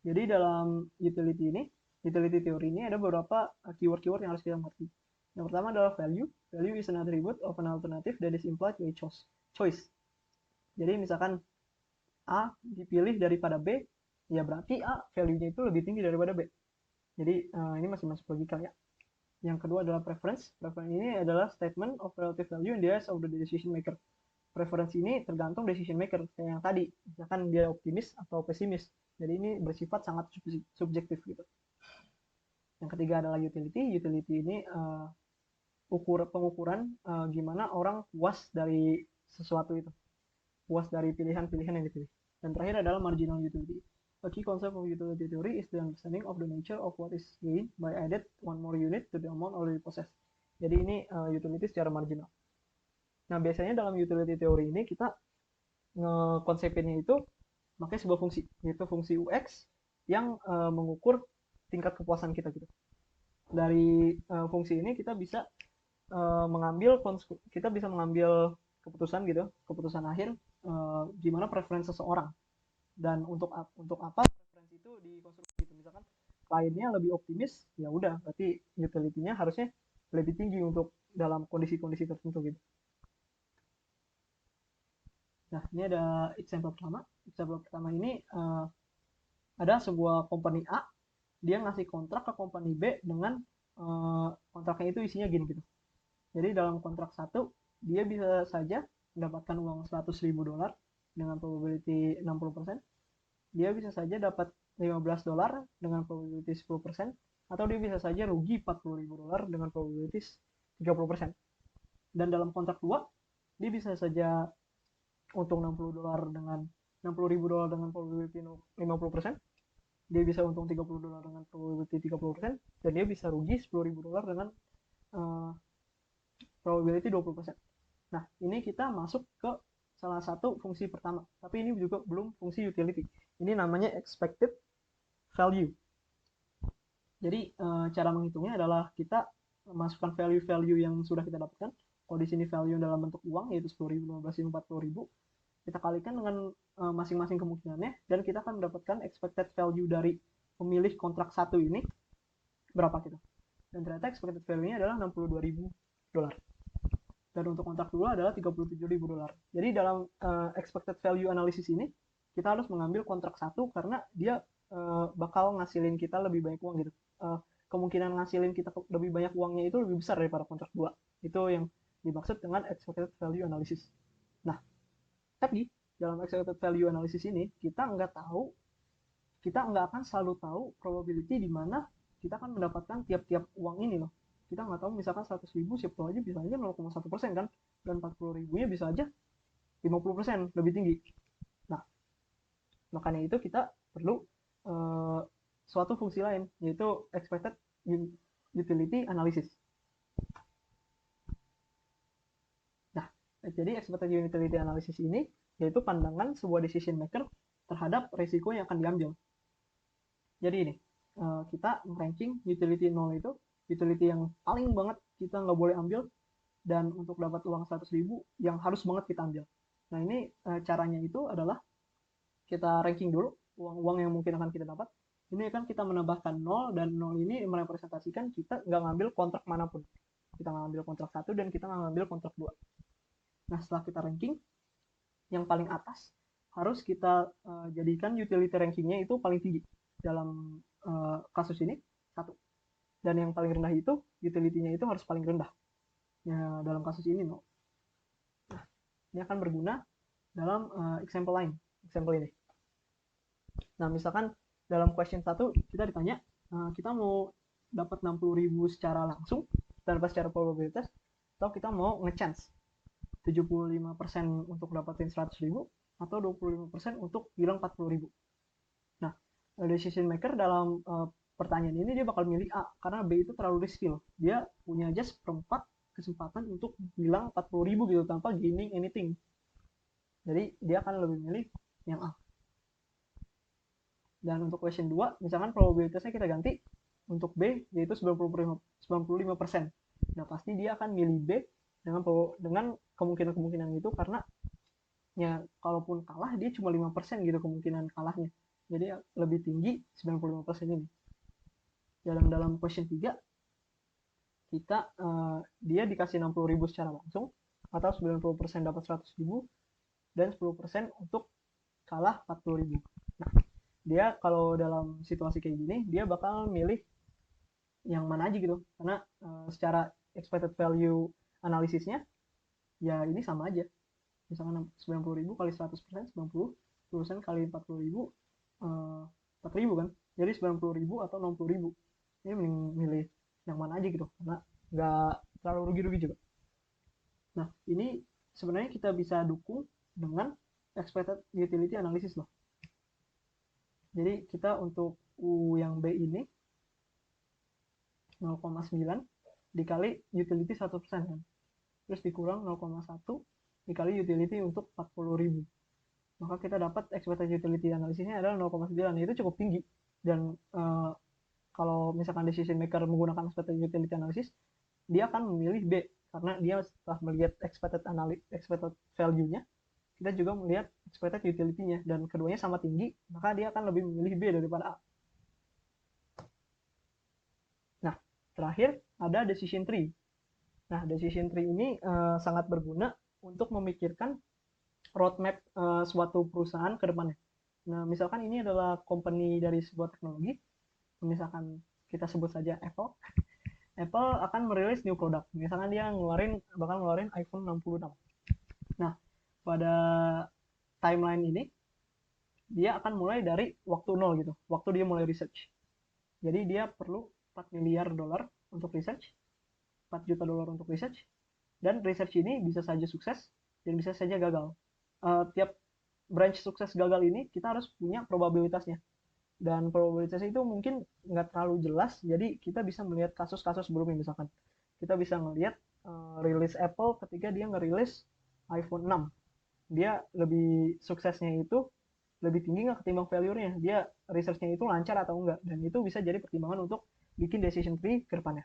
Jadi dalam utility theory ini ada beberapa keyword-keyword yang harus kita mengerti. Yang pertama adalah value. Value is an attribute of an alternative that is implied by choice. Jadi misalkan A dipilih daripada B, ya berarti A value-nya itu lebih tinggi daripada B. Jadi ini masih masuk logika ya. Yang kedua adalah preference. Preference ini adalah statement of relative value in the eyes of the decision maker. Preference ini tergantung decision maker, kayak yang tadi, misalkan dia optimis atau pesimis. Jadi ini bersifat sangat subjektif gitu. Yang ketiga adalah utility. Utility ini pengukuran gimana orang puas dari sesuatu itu, puas dari pilihan-pilihan yang dipilih. Dan terakhir adalah marginal utility. A key concept of utility theory is the understanding of the nature of what is gained by added one more unit to the amount already possessed. Jadi ini utility secara marginal. Nah, biasanya dalam utility theory ini kita ngekonsepinnya itu pakai sebuah fungsi, yaitu fungsi UX yang mengukur tingkat kepuasan kita gitu. Dari fungsi ini kita bisa mengambil keputusan gitu, keputusan akhir gimana preferensi seseorang, dan untuk apa preferensi itu dikonstruksi gitu. Misalkan kliennya lebih optimis, ya udah berarti utility-nya harusnya lebih tinggi untuk dalam kondisi-kondisi tertentu gitu. Nah, ini ada example pertama. Example pertama ini ada sebuah company A, dia ngasih kontrak ke company B dengan kontraknya itu isinya gini gitu. Jadi dalam kontrak satu, dia bisa saja mendapatkan uang $100.000 dengan probability 60%, dia bisa saja dapat $15 dengan probability 10%, atau dia bisa saja rugi $40.000 dengan probability 30%. Dan dalam kontrak 2, dia bisa saja untung $60 dengan $60.000 dengan probability 50%, dia bisa untung $30 dengan probability 30%, dan dia bisa rugi $10.000 dengan probability 20%. Nah, ini kita masuk ke salah satu fungsi pertama, tapi ini juga belum fungsi utility. Ini namanya expected value. Jadi cara menghitungnya adalah kita memasukkan value-value yang sudah kita dapatkan. Kalau di sini value dalam bentuk uang, yaitu 10.000, 15.000, 40.000, kita kalikan dengan masing-masing kemungkinannya, dan kita akan mendapatkan expected value dari pemilih kontrak 1 ini berapa gitu. Dan ternyata expected value-nya adalah $62.000. Dan untuk kontrak 2 adalah $37.000. Jadi dalam expected value analysis ini, kita harus mengambil kontrak 1 karena dia bakal ngasilin kita lebih banyak uang gitu. Kemungkinan ngasilin kita lebih banyak uangnya itu lebih besar daripada kontrak 2. Itu yang dimaksud dengan expected value analysis. Nah, tapi dalam expected value analysis ini kita nggak akan selalu tahu probability di mana kita akan mendapatkan tiap-tiap uang ini loh. Kita nggak tahu, misalkan 100.000 siapa tahu aja bisa aja 0,1% kan, dan 40.000-nya bisa aja 50% lebih tinggi. Nah, makanya itu kita perlu suatu fungsi lain, yaitu expected utility analysis. Nah, jadi expected utility analysis ini yaitu pandangan sebuah decision maker terhadap risiko yang akan diambil. Jadi ini, kita ranking utility 0 itu utility yang paling banget kita nggak boleh ambil, dan untuk dapat uang 100.000 yang harus banget kita ambil. Nah, ini caranya itu adalah kita ranking dulu uang-uang yang mungkin akan kita dapat. Ini kan kita menambahkan 0, dan 0 ini merepresentasikan kita nggak ngambil kontrak manapun. Kita nggak ngambil kontrak 1 dan kita nggak ngambil kontrak 2. Nah, setelah kita ranking, yang paling atas harus kita jadikan utility rankingnya itu paling tinggi. Dalam kasus ini 1. Dan yang paling rendah itu utility-nya itu harus paling rendah. Ya, dalam kasus ini 0. Nah, ini akan berguna dalam example lain, example ini. Nah, misalkan dalam question 1 kita ditanya, kita mau dapat 60.000 secara langsung tanpa secara probabilitas, atau kita mau nge-chance 75% untuk dapatin 100.000 atau 25% untuk bilang 40.000. Nah, decision maker dalam pertanyaan ini dia bakal milih A karena B itu terlalu risky loh. Dia punya aja seperempat kesempatan untuk bilang 40.000 gitu tanpa gaining anything. Jadi dia akan lebih milih yang A. Dan untuk question 2, misalkan probabilitasnya kita ganti untuk B yaitu 95%. Nah, pasti dia akan milih B dengan kemungkinan-kemungkinan itu, karena ya kalaupun kalah dia cuma 5% gitu kemungkinan kalahnya. Jadi lebih tinggi 95% ini. Dalam question 3 kita dia dikasih 60.000 secara langsung atau 90% dapat 100.000 dan 10% untuk kalah 40.000. Nah, dia kalau dalam situasi kayak gini dia bakal milih yang mana aja gitu, karena secara expected value analisisnya ya ini sama aja. Misalkan 90.000 kali 100%, 90% kali 40.000, 4.000 kan, jadi 90.000 atau 60.000. Ini mending milih yang mana aja gitu, karena nggak terlalu rugi-rugi juga. Nah, ini sebenarnya kita bisa dukung dengan expected utility analysis loh. Jadi kita untuk U yang B ini 0,9 dikali utility 1% kan, terus dikurang 0,1 dikali utility untuk 40.000, maka kita dapat expected utility analisisnya adalah 0,9. Itu cukup tinggi. Dan kalau misalkan decision maker menggunakan expected utility analysis, dia akan memilih B karena dia setelah melihat expected value-nya, kita juga melihat expected utility-nya, dan keduanya sama tinggi, maka dia akan lebih memilih B daripada A. Nah, terakhir ada decision tree. Nah, decision tree ini sangat berguna untuk memikirkan roadmap suatu perusahaan ke depannya. Nah, misalkan ini adalah company dari sebuah teknologi, misalkan kita sebut saja Apple. Apple akan merilis new product. Misalkan dia bakal ngeluarin iPhone 66. Nah, pada timeline ini dia akan mulai dari waktu nol gitu, waktu dia mulai research. Jadi dia perlu 4 miliar dolar untuk research, 4 juta dolar untuk research, dan research ini bisa saja sukses dan bisa saja gagal. Tiap branch sukses gagal ini kita harus punya probabilitasnya, dan probabilitasnya itu mungkin nggak terlalu jelas, jadi kita bisa melihat kasus-kasus sebelumnya. Misalkan kita bisa melihat rilis Apple ketika dia ngerilis iPhone 6, dia lebih suksesnya itu lebih tinggi nggak ketimbang failure-nya, dia research-nya itu lancar atau enggak, dan itu bisa jadi pertimbangan untuk bikin decision tree ke depannya.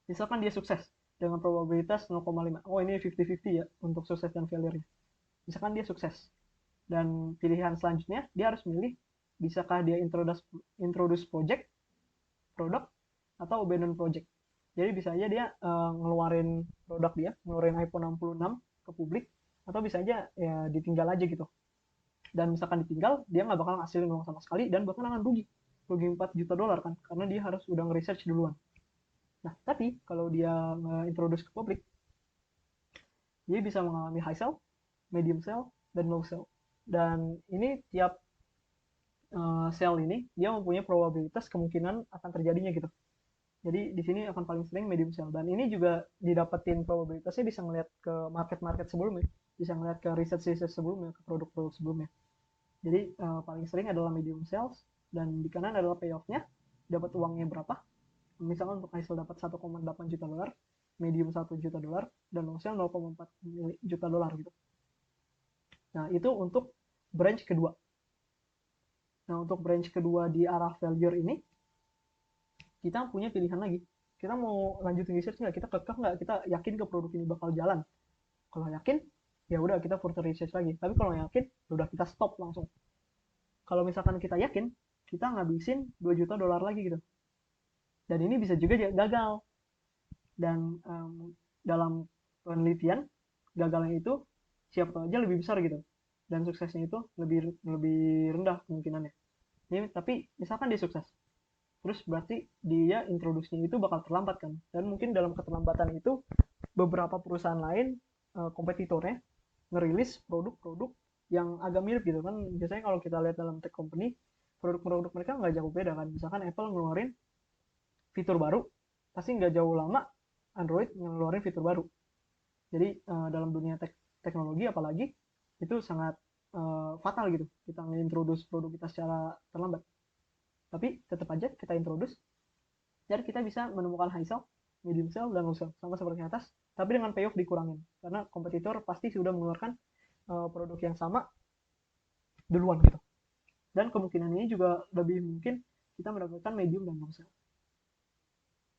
Misalkan dia sukses dengan probabilitas 0,5, oh ini 50-50 ya untuk sukses dan failure-nya. Misalkan dia sukses, dan pilihan selanjutnya dia harus milih bisakah dia introduce project, produk, atau abandon project. Jadi bisa aja dia ngeluarin produk dia, ngeluarin iPhone 66 ke publik, atau bisa aja ya ditinggal aja gitu. Dan misalkan ditinggal, dia nggak bakal ngasilin uang sama sekali dan bahkan akan rugi 4 juta dolar kan, karena dia harus udah nge-research duluan. Nah, tapi kalau dia nge-introduce ke publik, dia bisa mengalami high sell, medium sell, dan low sell. Dan ini tiap sell ini dia mempunyai probabilitas kemungkinan akan terjadinya gitu. Jadi di sini akan paling sering medium sell, dan ini juga didapetin probabilitasnya bisa ngeliat ke market-market sebelumnya, bisa ngeliat ke research sebelumnya, ke produk-produk sebelumnya. Jadi paling sering adalah medium sales, dan di kanan adalah payoff-nya, dapat uangnya berapa. Misalkan untuk hasil dapat 1,8 juta dolar, medium 1 juta dolar, dan long sale 0,4 juta dolar gitu. Nah, itu untuk branch kedua. Nah, untuk branch kedua di arah failure ini, kita punya pilihan lagi. Kita mau lanjutin research nggak? Kita kekeh nggak? Kita yakin ke produk ini bakal jalan? Kalau yakin, ya udah kita further research lagi. Tapi kalau yakin, udah kita stop langsung. Kalau misalkan kita yakin, kita ngabisin 2 juta dolar lagi gitu. Dan ini bisa juga gagal. Dan dalam penelitian, gagalnya itu siapa aja lebih besar gitu. Dan suksesnya itu lebih rendah kemungkinannya. Ini, tapi misalkan dia sukses, terus berarti dia introduksinya itu bakal terlambat kan. Dan mungkin dalam keterlambatan itu beberapa perusahaan lain kompetitornya ngerilis produk-produk yang agak mirip gitu kan. Biasanya kalau kita lihat dalam tech company, produk-produk mereka nggak jauh beda kan. Misalkan Apple ngeluarin fitur baru, pasti nggak jauh lama Android ngeluarin fitur baru. Jadi dalam dunia teknologi apalagi itu sangat fatal gitu kita ngintroduce produk kita secara terlambat. Tapi tetap aja kita introduce, dan kita bisa menemukan high sell, medium sell, dan low sell sama seperti atas, tapi dengan payoff dikurangin karena kompetitor pasti sudah mengeluarkan produk yang sama duluan gitu. Dan kemungkinan ini juga lebih mungkin kita mendapatkan medium dan low sell.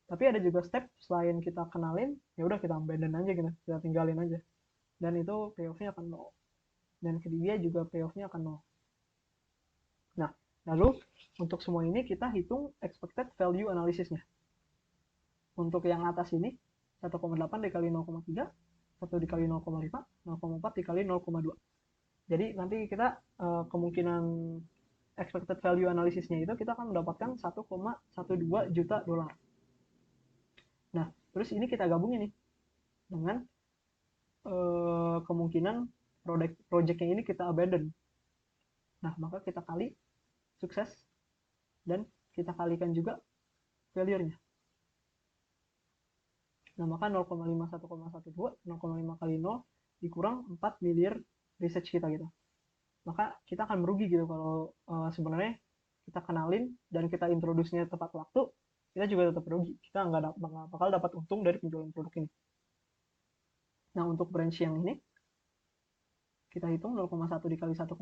Tapi ada juga step selain kita kenalin, ya udah kita abandon aja gitu, kita tinggalin aja, dan itu payoffnya akan nol, dan ketiga juga payoffnya akan nol. Nah, lalu untuk semua ini kita hitung expected value analysisnya. Untuk yang atas ini 1,8 dikali 0,3, 1 dikali 0,5, 0,4 dikali 0,2. Jadi nanti kita kemungkinan expected value analisisnya itu kita akan mendapatkan 1,12 juta dolar. Nah, terus ini kita gabungin nih dengan kemungkinan projectnya ini kita abandon. Nah, maka kita kali sukses dan kita kalikan juga failure-nya. Nah, maka 0,5 1,12, 0,5 kali 0 dikurang 4 miliar research kita gitu. Maka kita akan merugi gitu kalau sebenarnya kita kenalin dan kita introduce-nya tepat waktu, kita juga tetap merugi. Kita nggak bakal dapat untung dari penjualan produk ini. Nah, untuk branch yang ini, kita hitung 0,1 dikali 1,4,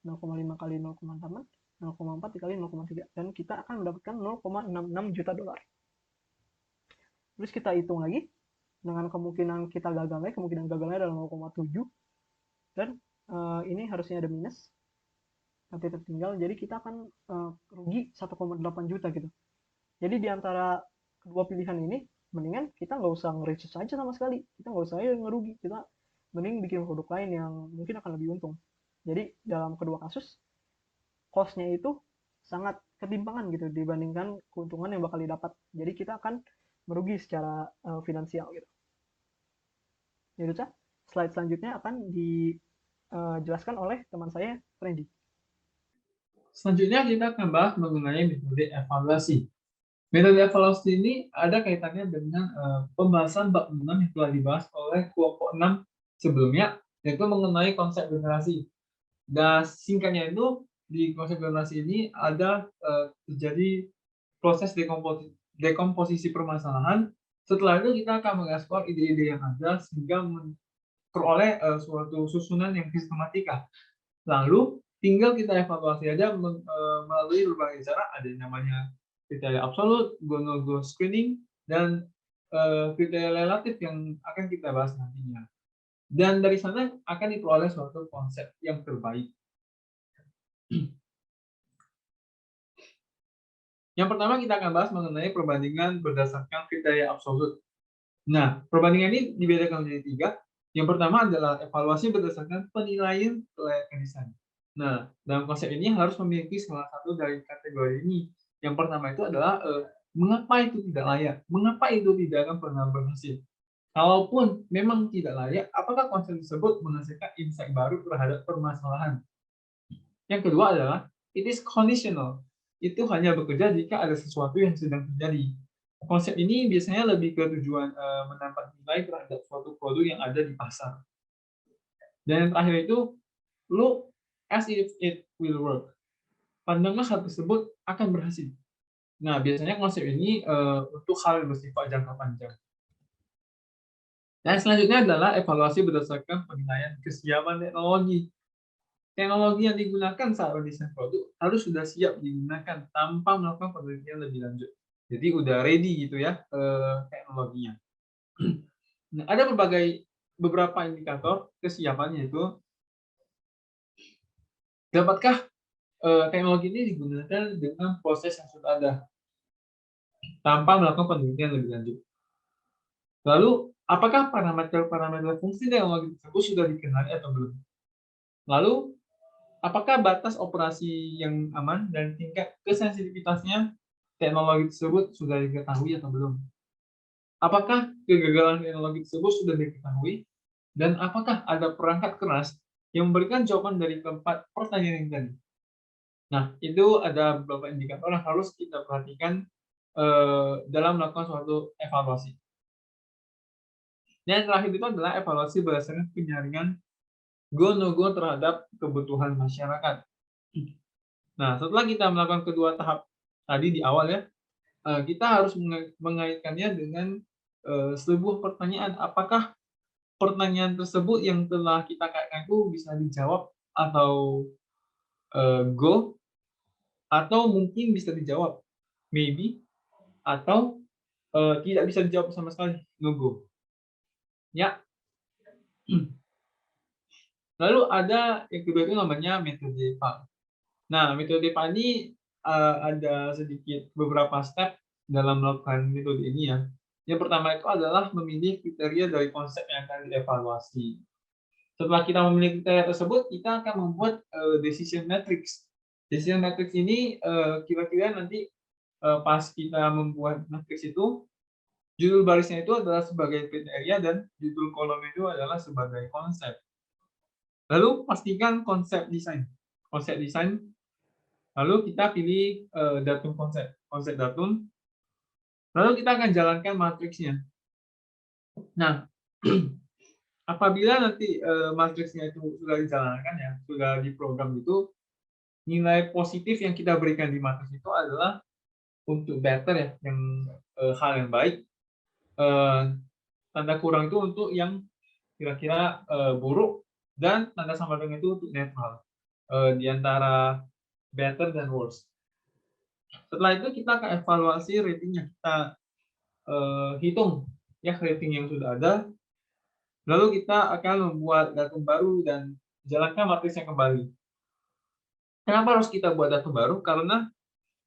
0,5 kali 0,8, 0,4 dikali 0,3, dan kita akan mendapatkan 0,66 juta dolar. Terus kita hitung lagi dengan kemungkinan kita gagalnya, kemungkinan gagalnya adalah 0,7, dan ini harusnya ada minus tapi tertinggal, jadi kita akan rugi 1,8 juta gitu. Jadi di antara kedua pilihan ini, mendingan kita nggak usah nge-research aja sama sekali, kita nggak usah ngerugi, kita mending bikin produk lain yang mungkin akan lebih untung. Jadi dalam kedua kasus, cost-nya itu sangat ketimpangan gitu dibandingkan keuntungan yang bakal didapat. Jadi kita akan merugi secara finansial gitu. Jadi slide selanjutnya akan dijelaskan oleh teman saya, Randy. Selanjutnya kita akan bahas mengenai metode evaluasi. Metode evaluasi ini ada kaitannya dengan pembahasan bab 6 yang telah dibahas oleh kelompok 6 sebelumnya, yaitu mengenai konsep generasi. Dan singkatnya itu, di konsep generasi ini ada terjadi proses dekomposisi permasalahan. Setelah itu kita akan mengeksplor ide-ide yang ada sehingga memperoleh suatu susunan yang sistematika. Lalu tinggal kita evaluasi aja melalui berbagai cara. Ada yang namanya kriteria absolut, go-no-go screening, dan kriteria relatif yang akan kita bahas nantinya. Dan dari sana akan diperoleh suatu konsep yang terbaik. Yang pertama kita akan bahas mengenai perbandingan berdasarkan kriteria absolut. Nah, perbandingan ini dibedakan menjadi 3. Yang pertama adalah evaluasi berdasarkan penilaian kelayakan desain. Nah, dalam konsep ini harus memiliki salah satu dari kategori ini. Yang pertama itu adalah mengapa itu tidak layak? Mengapa itu tidak akan pernah berhasil? Kalaupun memang tidak layak, apakah konsep tersebut menghasilkan insight baru terhadap permasalahan? Yang kedua adalah it is conditional. Itu hanya bekerja jika ada sesuatu yang sedang terjadi. Konsep ini biasanya lebih ke tujuan menambah nilai terhadap suatu produk yang ada di pasar. Dan yang terakhir itu look as if it will work. Pandanglah hal tersebut akan berhasil. Nah, biasanya konsep ini untuk hal yang bersifat jangka panjang. Dan selanjutnya adalah evaluasi berdasarkan penilaian kesiapan teknologi. Teknologi yang digunakan saat mendesain produk harus sudah siap digunakan tanpa melakukan penelitian lebih lanjut. Jadi udah ready gitu ya teknologinya. Nah, ada beberapa indikator kesiapan, yaitu dapatkah teknologi ini digunakan dengan proses yang sudah ada tanpa melakukan penelitian lebih lanjut. Lalu, apakah parameter-parameter fungsi teknologi tersebut sudah dikenali atau belum? Lalu, apakah batas operasi yang aman dan tingkat kesensitivitasnya teknologi tersebut sudah diketahui atau belum? Apakah kegagalan teknologi tersebut sudah diketahui? Dan apakah ada perangkat keras yang memberikan jawaban dari keempat pertanyaan yang tadi? Nah, itu ada beberapa indikator yang harus kita perhatikan dalam melakukan suatu evaluasi. Dan yang terakhir itu adalah evaluasi berdasarkan penyaringan go-no-go terhadap kebutuhan masyarakat. Nah, setelah kita melakukan kedua tahap tadi di awal ya, kita harus mengaitkannya dengan sebuah pertanyaan. Apakah pertanyaan tersebut yang telah kita kaitkan itu bisa dijawab atau go, atau mungkin bisa dijawab maybe, atau tidak bisa dijawab sama sekali, no go. Ya. Lalu ada yang kedua itu namanya metode PAL. Nah, metode PAL ini ada sedikit beberapa step dalam melakukan metode ini ya. Yang pertama itu adalah memilih kriteria dari konsep yang akan dievaluasi. Setelah kita memilih kriteria tersebut, kita akan membuat decision matrix. Decision matrix ini kira-kira nanti pas kita membuat matrix itu, judul barisnya itu adalah sebagai kriteria dan judul kolomnya itu adalah sebagai konsep. Lalu pastikan konsep desain. Konsep desain. Lalu kita pilih datum konsep datum. Lalu kita akan jalankan matriksnya. Nah, apabila nanti matriksnya itu sudah dijalankan ya, sudah diprogram itu, nilai positif yang kita berikan di matriks itu adalah untuk better ya, yang hal yang baik. Tanda kurang itu untuk yang kira-kira buruk, dan tanda sama dengan itu untuk netral, di antara better dan worse. Setelah itu kita akan evaluasi ratingnya, kita hitung ya rating yang sudah ada, lalu kita akan membuat datum baru dan jalankan matriksnya kembali. Kenapa harus kita buat datum baru? Karena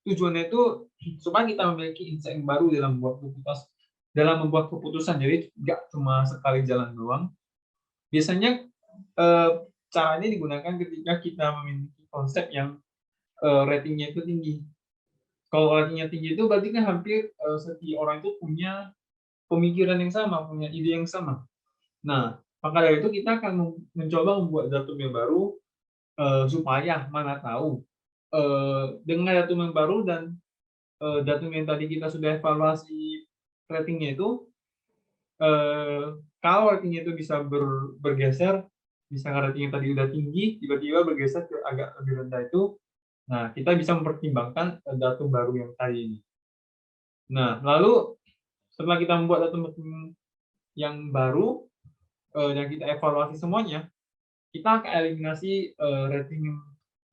tujuannya itu supaya kita memiliki insight yang baru dalam membuat keputusan. Jadi nggak cuma sekali jalan doang. Biasanya cara ini digunakan ketika kita memiliki konsep yang ratingnya itu tinggi. Kalau ratingnya tinggi itu berarti kan hampir setiap orang itu punya pemikiran yang sama, punya ide yang sama. Nah, Maka dari itu kita akan mencoba membuat datum yang baru, supaya mana tahu, dengan datum yang baru dan, datum yang tadi kita sudah evaluasi ratingnya itu, eee, kalau ratingnya itu bisa bergeser, misalnya rating yang tadi udah tinggi, tiba-tiba bergeser ke agak lebih rendah itu, nah kita bisa mempertimbangkan, datum baru yang tadi ini. Nah, lalu setelah kita membuat datum-datum yang baru, dan kita evaluasi semuanya, kita akan eliminasi, rating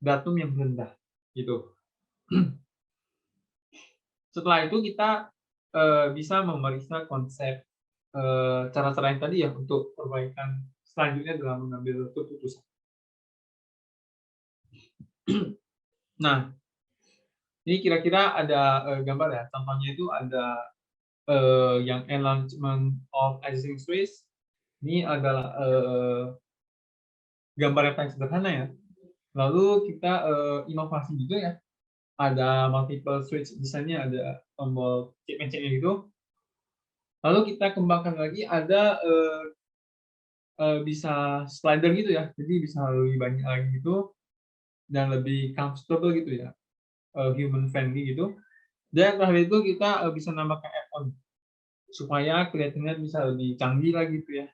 datum yang rendah, gitu. Setelah itu kita, bisa memeriksa konsep, cara-cara yang tadi ya untuk perbaikan selanjutnya dalam mengambil keputusan. Nah, ini kira-kira ada, gambar ya, contohnya itu ada, yang enlargement of existing space, ini adalah, gambar yang paling sederhana ya. Lalu kita, inovasi juga ya, ada multiple switch design-nya, ada tombol pencetnya gitu. Lalu kita kembangkan lagi ada, bisa slider gitu ya, jadi bisa lebih banyak lagi gitu, dan lebih comfortable gitu ya, human friendly gitu. Dan terakhir itu kita, bisa nambahkan add-on, supaya kelihatannya bisa lebih canggih lagi gitu ya.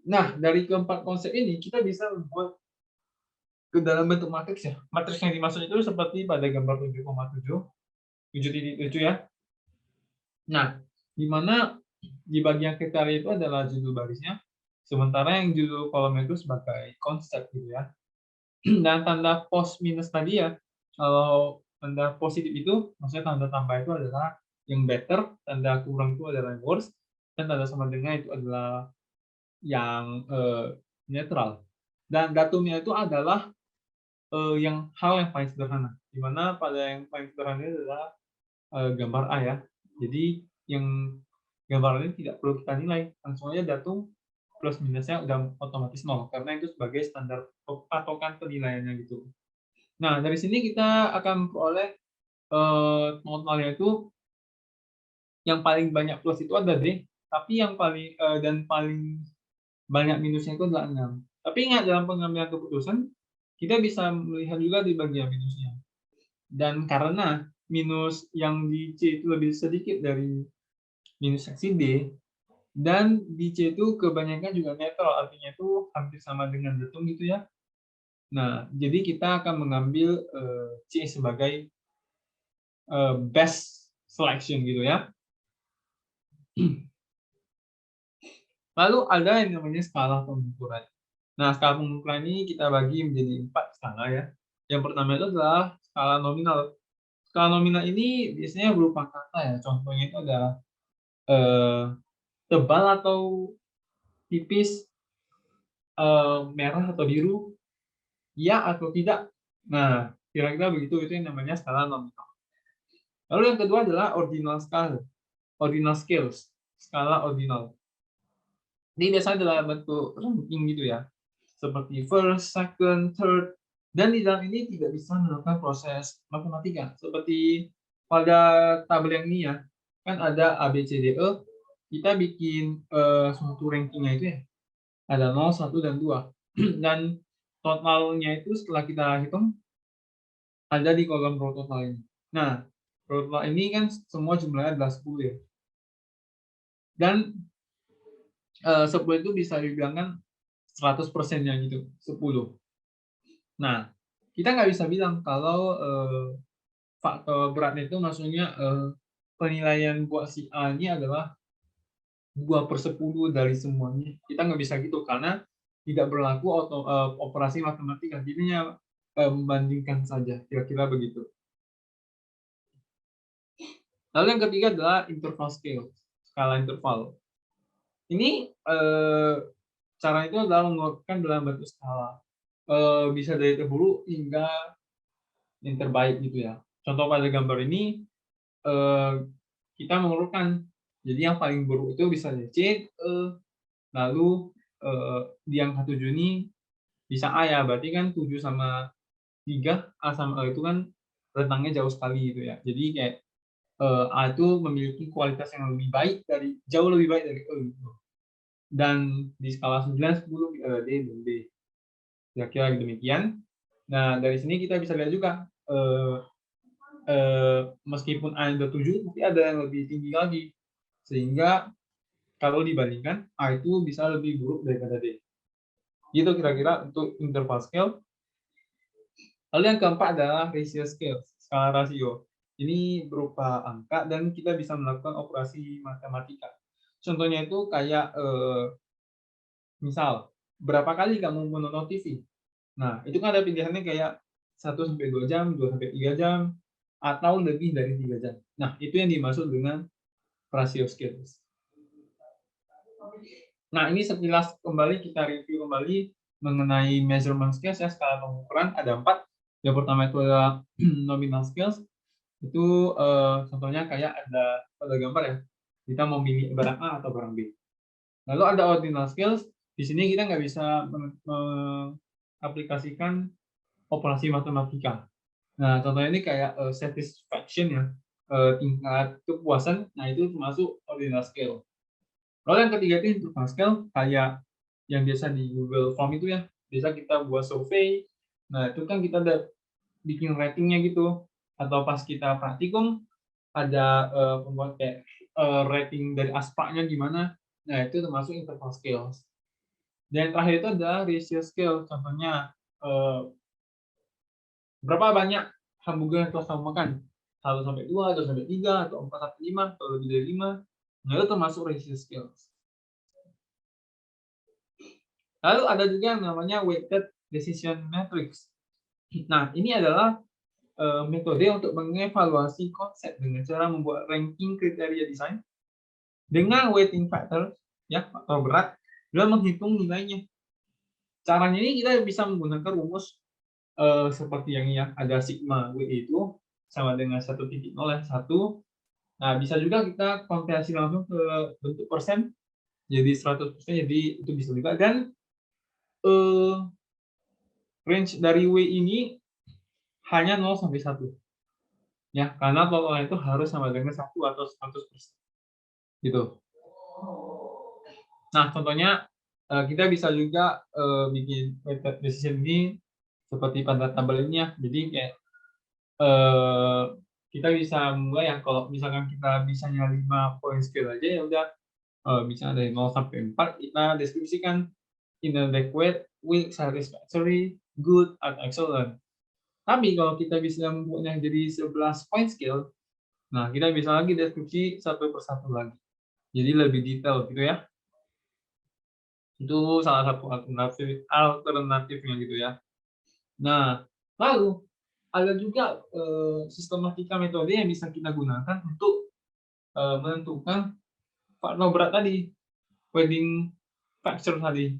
Nah, dari keempat konsep ini kita bisa membuat ke dalam bentuk matriks ya. Matriks yang dimaksud itu seperti pada gambar 7,7, 7,7 ya. Nah, di mana di bagian kriteria itu adalah judul barisnya, sementara yang judul kolomnya itu sebagai konsep gitu ya. Dan tanda plus minus tadi ya, kalau tanda positif itu maksudnya tanda tambah itu adalah yang better, tanda kurang itu adalah yang worse, dan tanda sama dengan itu adalah yang, netral. Dan datumnya itu adalah, hal yang paling sederhana, di mana pada yang paling sederhana itu adalah, gambar A ya. Jadi yang gambar ini tidak perlu kita nilai, langsung aja datum plus minusnya udah otomatis 0, karena itu sebagai standar patokan penilaiannya gitu. Nah, dari sini kita akan memperoleh, totalnya itu yang paling banyak plus itu ada D, tapi yang paling dan paling banyak minusnya itu adalah 6. Tapi ingat dalam pengambilan keputusan, kita bisa melihat juga di bagian minusnya. Dan karena minus yang di C itu lebih sedikit dari minus seksi D, dan di C itu kebanyakan juga netral, artinya itu hampir sama dengan datum gitu ya. Nah, jadi kita akan mengambil, C sebagai, best selection gitu ya. Lalu ada yang namanya skala pengukuran. Nah, skala pengukuran ini kita bagi menjadi 4 skala ya. Yang pertama itu adalah skala nominal. Skala nominal ini biasanya berupa kata ya, contohnya itu adalah, eee, tebal atau tipis, merah atau biru, iya atau tidak. Nah, kira-kira begitu, itu yang namanya skala nominal. Lalu yang kedua adalah ordinal scales, skala ordinal. Ini biasanya dalam bentuk ranking gitu ya, seperti first, second, third, dan di dalam ini tidak bisa melakukan proses matematika. Seperti pada tabel yang ini ya, kan ada A, B, C, D, E, kita bikin, suatu rankingnya itu ya, ada 0, 1, dan 2. Dan totalnya itu setelah kita hitung, ada di kolom row total ini. Nah, row total ini kan semua jumlahnya adalah 10 ya. Dan 10 itu bisa dibilang kan 100%-nya gitu, 10. Nah, kita nggak bisa bilang kalau, faktor beratnya itu maksudnya, penilaian buat si A ini adalah 2/10 dari semuanya. Kita nggak bisa gitu, karena tidak berlaku operasi matematika, jadinya, membandingkan saja, kira-kira begitu. Lalu yang ketiga adalah interval scale, skala interval. Ini, cara itu adalah menguatkan dalam bentuk skala, bisa dari terburuk hingga yang terbaik gitu ya. Contoh pada gambar ini, eee, kita mengurutkan, jadi yang paling buruk itu bisa dari C, E, lalu, di angka 7 ini bisa A ya, berarti kan 7 sama 3, A sama E itu kan rentangnya jauh sekali gitu ya. Jadi kayak, A itu memiliki kualitas yang lebih baik jauh lebih baik dari E gitu. dan di skala 9, 10 kita ada D dan B. Kira-kira demikian. Nah, dari sini kita bisa lihat juga meskipun A yang 7, tapi ada yang lebih tinggi lagi. Sehingga kalau dibandingkan A itu bisa lebih buruk daripada D. Gitu kira-kira untuk interval scale. Lalu yang keempat adalah ratio scale, skala rasio. Ini berupa angka dan kita bisa melakukan operasi matematika. Contohnya itu kayak misal berapa kali kamu menonton TV. Nah, itu kan ada pilihannya kayak 1-2 jam, 2-3 jam, atau lebih dari 3 jam. Nah, itu yang dimaksud dengan ratio scales. Nah, ini sekilas kembali kita review kembali mengenai measurement scales ya, skala pengukuran ada 4. Yang pertama itu adalah nominal scales. Itu contohnya kayak ada pada gambar ya. Kita mau milih barang A atau barang B. Lalu ada ordinal scales. Di sini kita nggak bisa mengaplikasikan operasi matematika. Nah, contohnya ini kayak satisfaction ya, tingkat kepuasan. Nah, itu termasuk ordinal scale. Lalu yang ketiga itu interval scale, kayak yang biasa di Google Form itu ya. Biasa kita buat survei. Nah, itu kan kita ada bikin ratingnya gitu. Atau pas kita praktikum, ada pembuat kayak rating dari aspaknya gimana. Nah, itu termasuk interval scales. Dan yang terakhir itu adalah ratio scale. Contohnya, berapa banyak hamburger yang telah kamu makan? 1-2, 2-3, atau 4-5, atau lebih dari 5. Nah, itu termasuk ratio scales. Lalu ada juga yang namanya weighted decision matrix. Nah, ini adalah metode untuk mengevaluasi konsep dengan cara membuat ranking kriteria desain dengan weighting factor, ya, faktor berat, dan menghitung nilainya. Caranya ini kita bisa menggunakan rumus seperti yang ini ya, ada sigma W itu sama dengan 1,0 ya, 1. Nah, bisa juga kita konversi langsung ke bentuk persen, jadi 100%, jadi itu bisa juga. Dan range dari W ini hanya 0-1. Ya, karena totalnya itu harus sama dengan 1 atau 100%. Gitu. Nah, contohnya kita bisa juga bikin weighted decision ini seperti pada tabel ini ya. Jadi kayak kita bisa mulai ya, kalau misalkan kita bisanya 5 point scale aja ya udah, misalnya dari 0-4 kita deskripsikan inadequate, weak, satisfactory, good, atau excellent. Tapi kalau kita bisa membuatnya jadi 11 point scale, nah kita bisa lagi deskripsi satu persatu lagi. Jadi lebih detail gitu ya. Itu salah satu alternatifnya gitu ya. Nah, lalu ada juga sistematika metode yang bisa kita gunakan untuk menentukan faktor berat tadi, weighting factor tadi.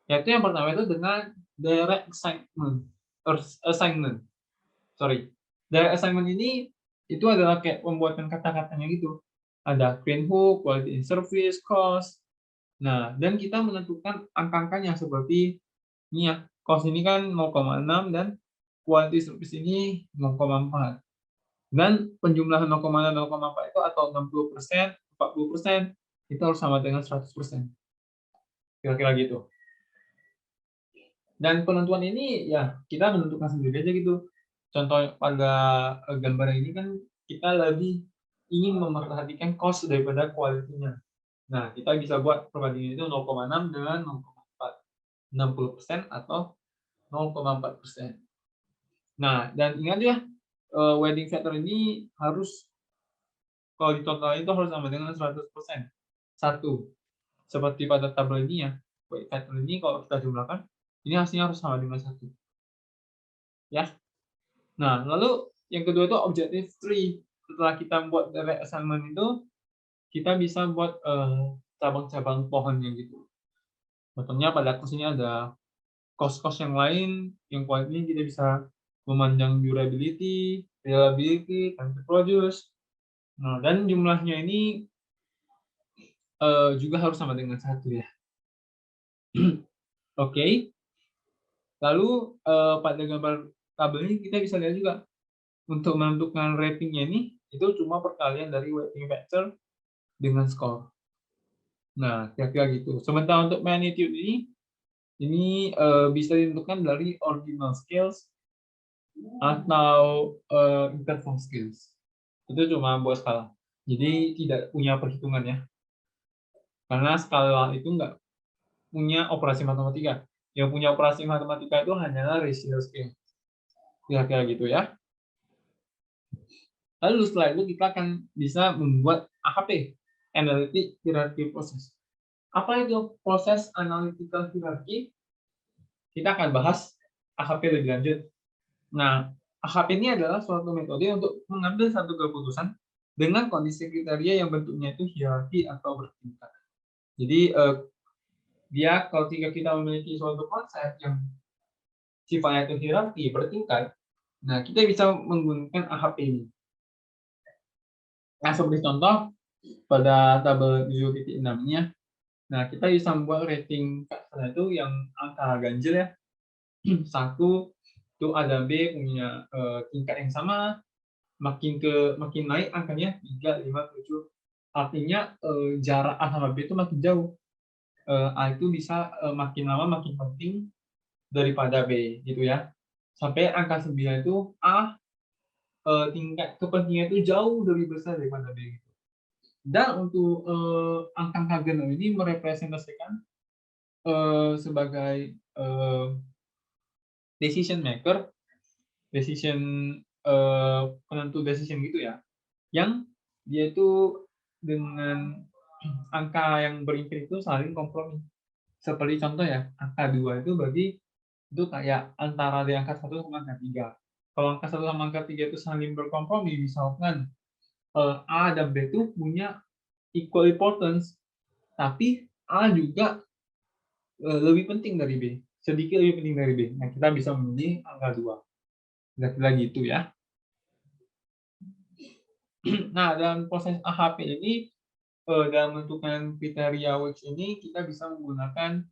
Yaitu yang pertama itu dengan direct assignment. Direct assignment ini itu adalah kayak pembuatan kata-katanya gitu. Ada clean hook, quality in service, cost. Nah, dan kita menentukan angka-angkanya seperti ini ya. Cost ini kan 0,6 dan quality service ini 0,4. Dan penjumlahan 0,6 dan 0,4 itu atau 60%, 40% itu harus sama dengan 100%. Kira-kira gitu. Dan penentuan ini ya kita menentukan sendiri aja gitu. Contoh pada gambar ini kan kita lebih ingin memperhatikan cost daripada quality-nya. Nah, kita bisa buat perbandingan itu 0,6 dengan 0,4. 60% atau 0,4%. Nah, dan ingat ya, weighting factor ini harus kalau ditotal itu harus sama dengan 100%. 1. Seperti pada tabel ini ya, weighting factor ini kalau kita jumlahkan, ini hasilnya harus sama dengan 1. Ya. Nah, lalu yang kedua itu objective tree. Setelah kita buat direct assignment itu, kita bisa buat cabang-cabang pohonnya gitu. Contohnya pada cost ini ada cost-cost yang lain, yang quality kita bisa memandang durability, reliability, time to produce. Nah, dan jumlahnya ini juga harus sama dengan 1 ya. Oke. Lalu pada gambar tabel ini kita bisa lihat juga untuk menentukan ratingnya ini itu cuma perkalian dari weighting factor dengan skor. Nah, kira-kira gitu. Sementara untuk magnitude ini bisa ditentukan dari ordinal scales atau interval scales. Itu cuma buat skala. Jadi tidak punya perhitungan ya. Karena skala itu nggak punya operasi matematika. Yang punya operasi matematika itu hanyalah ratio scale. Kira-kira gitu ya. Lalu setelah itu kita akan bisa membuat AHP, Analytic Hierarchy Process. Apa itu proses analytical hierarchy? Kita akan bahas AHP lebih lanjut. Nah, AHP ini adalah suatu metode untuk mengambil satu keputusan dengan kondisi kriteria yang bentuknya itu hierarki atau bertingkat. Jadi dia ketika kita memiliki suatu konsep yang sifatnya itu hierarki bertingkat, nah kita bisa menggunakan AHP ini. Nah, seperti contoh pada tabel 7.6-nya, nah kita bisa membuat rating kasarnya itu yang angka ganjil ya. Satu itu A dan B punya tingkat yang sama, makin naik angkanya 3, 5, 7. Artinya jarak A sama B itu makin jauh. A itu bisa makin lama makin penting daripada B gitu ya. Sampai angka 9 itu A tingkat kepentingan itu jauh lebih besar daripada B gitu. Dan untuk angka-angka genus ini merepresentasikan sebagai decision maker, penentu decision gitu ya, yang dia itu dengan angka yang berinfin itu saling kompromi. Seperti contoh ya, angka 2 itu itu kayak antara di angka 1 sama angka 3. Kalau angka 1 sama angka 3 itu saling berkompromi, misalkan A dan B itu punya equal importance, tapi A juga lebih penting dari B, sedikit lebih penting dari B. Nah, kita bisa memilih angka 2. Kira-kira gitu ya. Nah, dalam proses AHP ini, dalam menentukan kriteria WEX ini, kita bisa menggunakan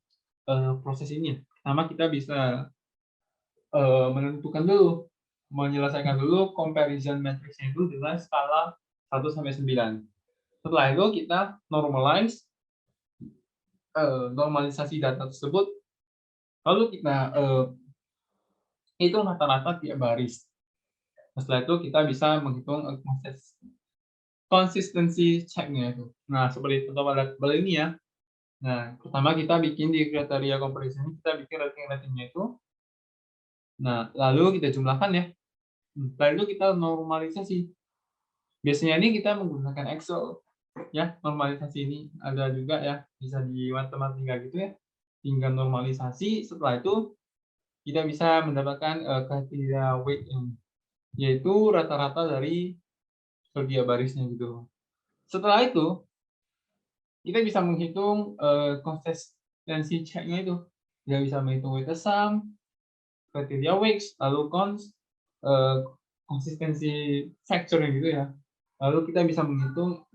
proses ini. Pertama, kita bisa menyelesaikan dulu comparison matrixnya itu dengan skala 1 sampai 9. Setelah itu kita normalisasi data tersebut, lalu kita hitung rata-rata tiap baris. Setelah itu kita bisa menghitung konsistensi check-nya itu. Nah, seperti contoh pada tabel ini ya. Nah, pertama kita bikin di kriteria comparison, kita bikin rating-ratingnya itu. Nah, lalu kita jumlahkan ya. Setelah itu kita normalisasi. Biasanya ini kita menggunakan Excel. Ya, normalisasi ini ada juga ya, bisa di matematika gitu ya. Tinggal normalisasi, setelah itu kita bisa mendapatkan kriteria weight yang yaitu rata-rata dari setiap barisnya gitu. Setelah itu, kita bisa menghitung konsistensi check-nya itu. Kita bisa menghitung weight sum, kriteria weights, lalu konsistensi factor-nya gitu ya. Lalu kita bisa menghitung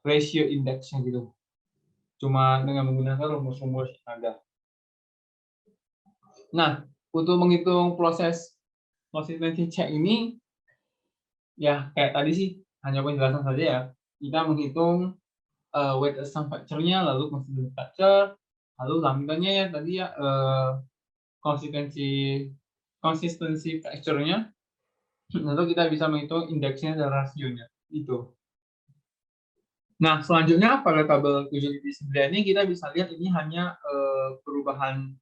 ratio index-nya gitu. Cuma dengan menggunakan rumus-rumus yang ada. Nah, untuk menghitung proses konsistensi check ini, ya kayak tadi sih, hanya penjelasan saja ya. Kita menghitung weight sum factor-nya, lalu consistency factor, lalu lambdanya ya tadi ya konsistensi factor-nya, lalu kita bisa menghitung indeksnya dan rasionya itu. Nah, selanjutnya pada tabel 7.9 ini kita bisa lihat ini hanya perubahan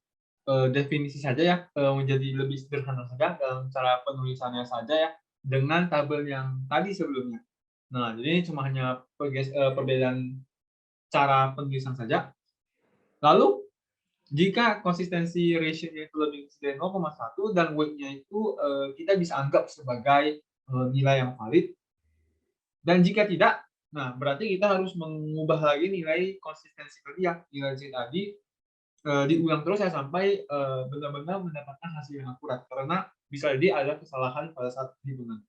definisi saja ya, menjadi lebih sederhana saja dalam cara penulisannya saja ya, dengan tabel yang tadi sebelumnya. Nah, jadi ini cuma hanya perbedaan cara penulisan saja. Lalu, jika konsistensi ratio-nya itu lebih dari 0,1 dan weight-nya itu kita bisa anggap sebagai nilai yang valid. Dan jika tidak, nah berarti kita harus mengubah lagi nilai konsistensi tadi ya, nilai C tadi diulang terus ya sampai benar-benar mendapatkan hasil yang akurat, karena bisa jadi ada kesalahan pada saat perhitungan.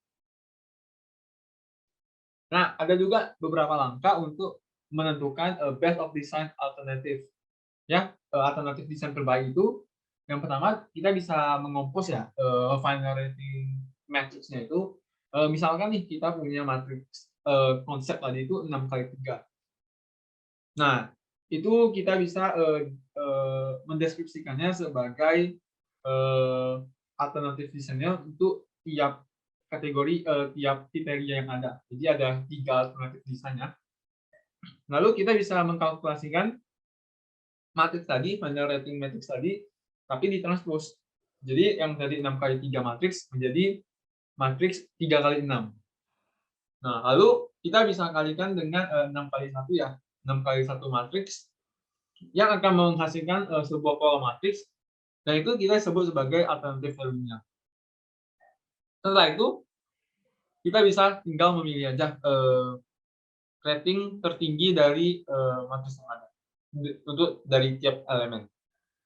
Nah, ada juga beberapa langkah untuk menentukan best of design alternative. Ya, alternatif desain terbaik itu yang pertama kita bisa mengompos ya final rating matrix-nya itu. Misalkan nih kita punya matriks konsep tadi itu 6 kali 3. Nah, itu kita bisa mendeskripsikannya sebagai alternatif desainnya untuk tiap kategori, tiap kriteria yang ada. Jadi ada 3 alternatif desainnya. Lalu kita bisa mengkalkulasikan matriks tadi, final rating matrix tadi, tapi ditranspose. Jadi yang dari 6 kali 3 matriks menjadi matriks 3 kali 6. Nah, lalu kita bisa kalikan dengan 6 kali 1 ya. 6 kali 1 matriks yang akan menghasilkan sebuah pola matriks, dan itu kita sebut sebagai alternatif value-nya. Setelah itu, kita bisa tinggal memilih aja rating tertinggi dari matriks yang ada untuk dari tiap elemen.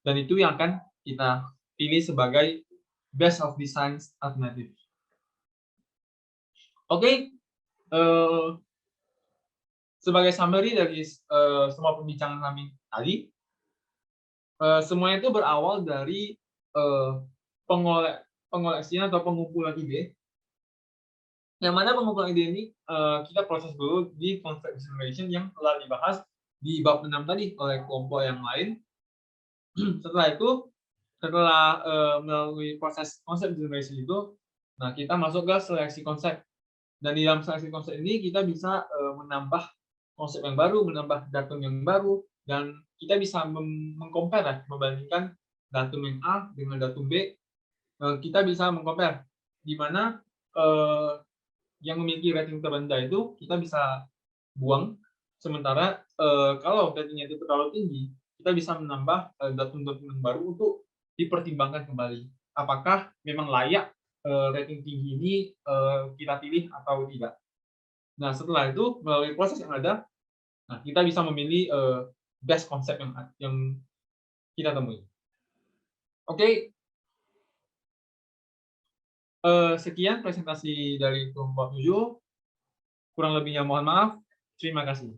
Dan itu yang akan kita pilih sebagai best of design alternative. Oke, sebagai summary dari semua pembicaraan kami tadi, semuanya itu berawal dari pengoleksian atau pengumpulan ide. Yang mana pengumpulan ide ini kita proses dulu di concept generation yang telah dibahas di bab 6 tadi oleh kelompok yang lain. Setelah itu, setelah melalui proses concept generation itu, nah kita masuk ke seleksi konsep. Dan di dalam seleksi konsep ini kita bisa menambah konsep yang baru, menambah datum yang baru, dan kita bisa mengcompare, membandingkan datum yang A dengan datum B. Kita bisa mengcompare di mana yang memiliki rating terendah itu kita bisa buang, sementara kalau ratingnya itu terlalu tinggi, kita bisa menambah datum-datum yang baru untuk dipertimbangkan kembali. Apakah memang layak rating tinggi ini kita pilih atau tidak. Nah, setelah itu melalui proses yang ada, nah kita bisa memilih best konsep yang kita temui. Oke, sekian presentasi dari kelompok 7. Kurang lebihnya mohon maaf. Terima kasih.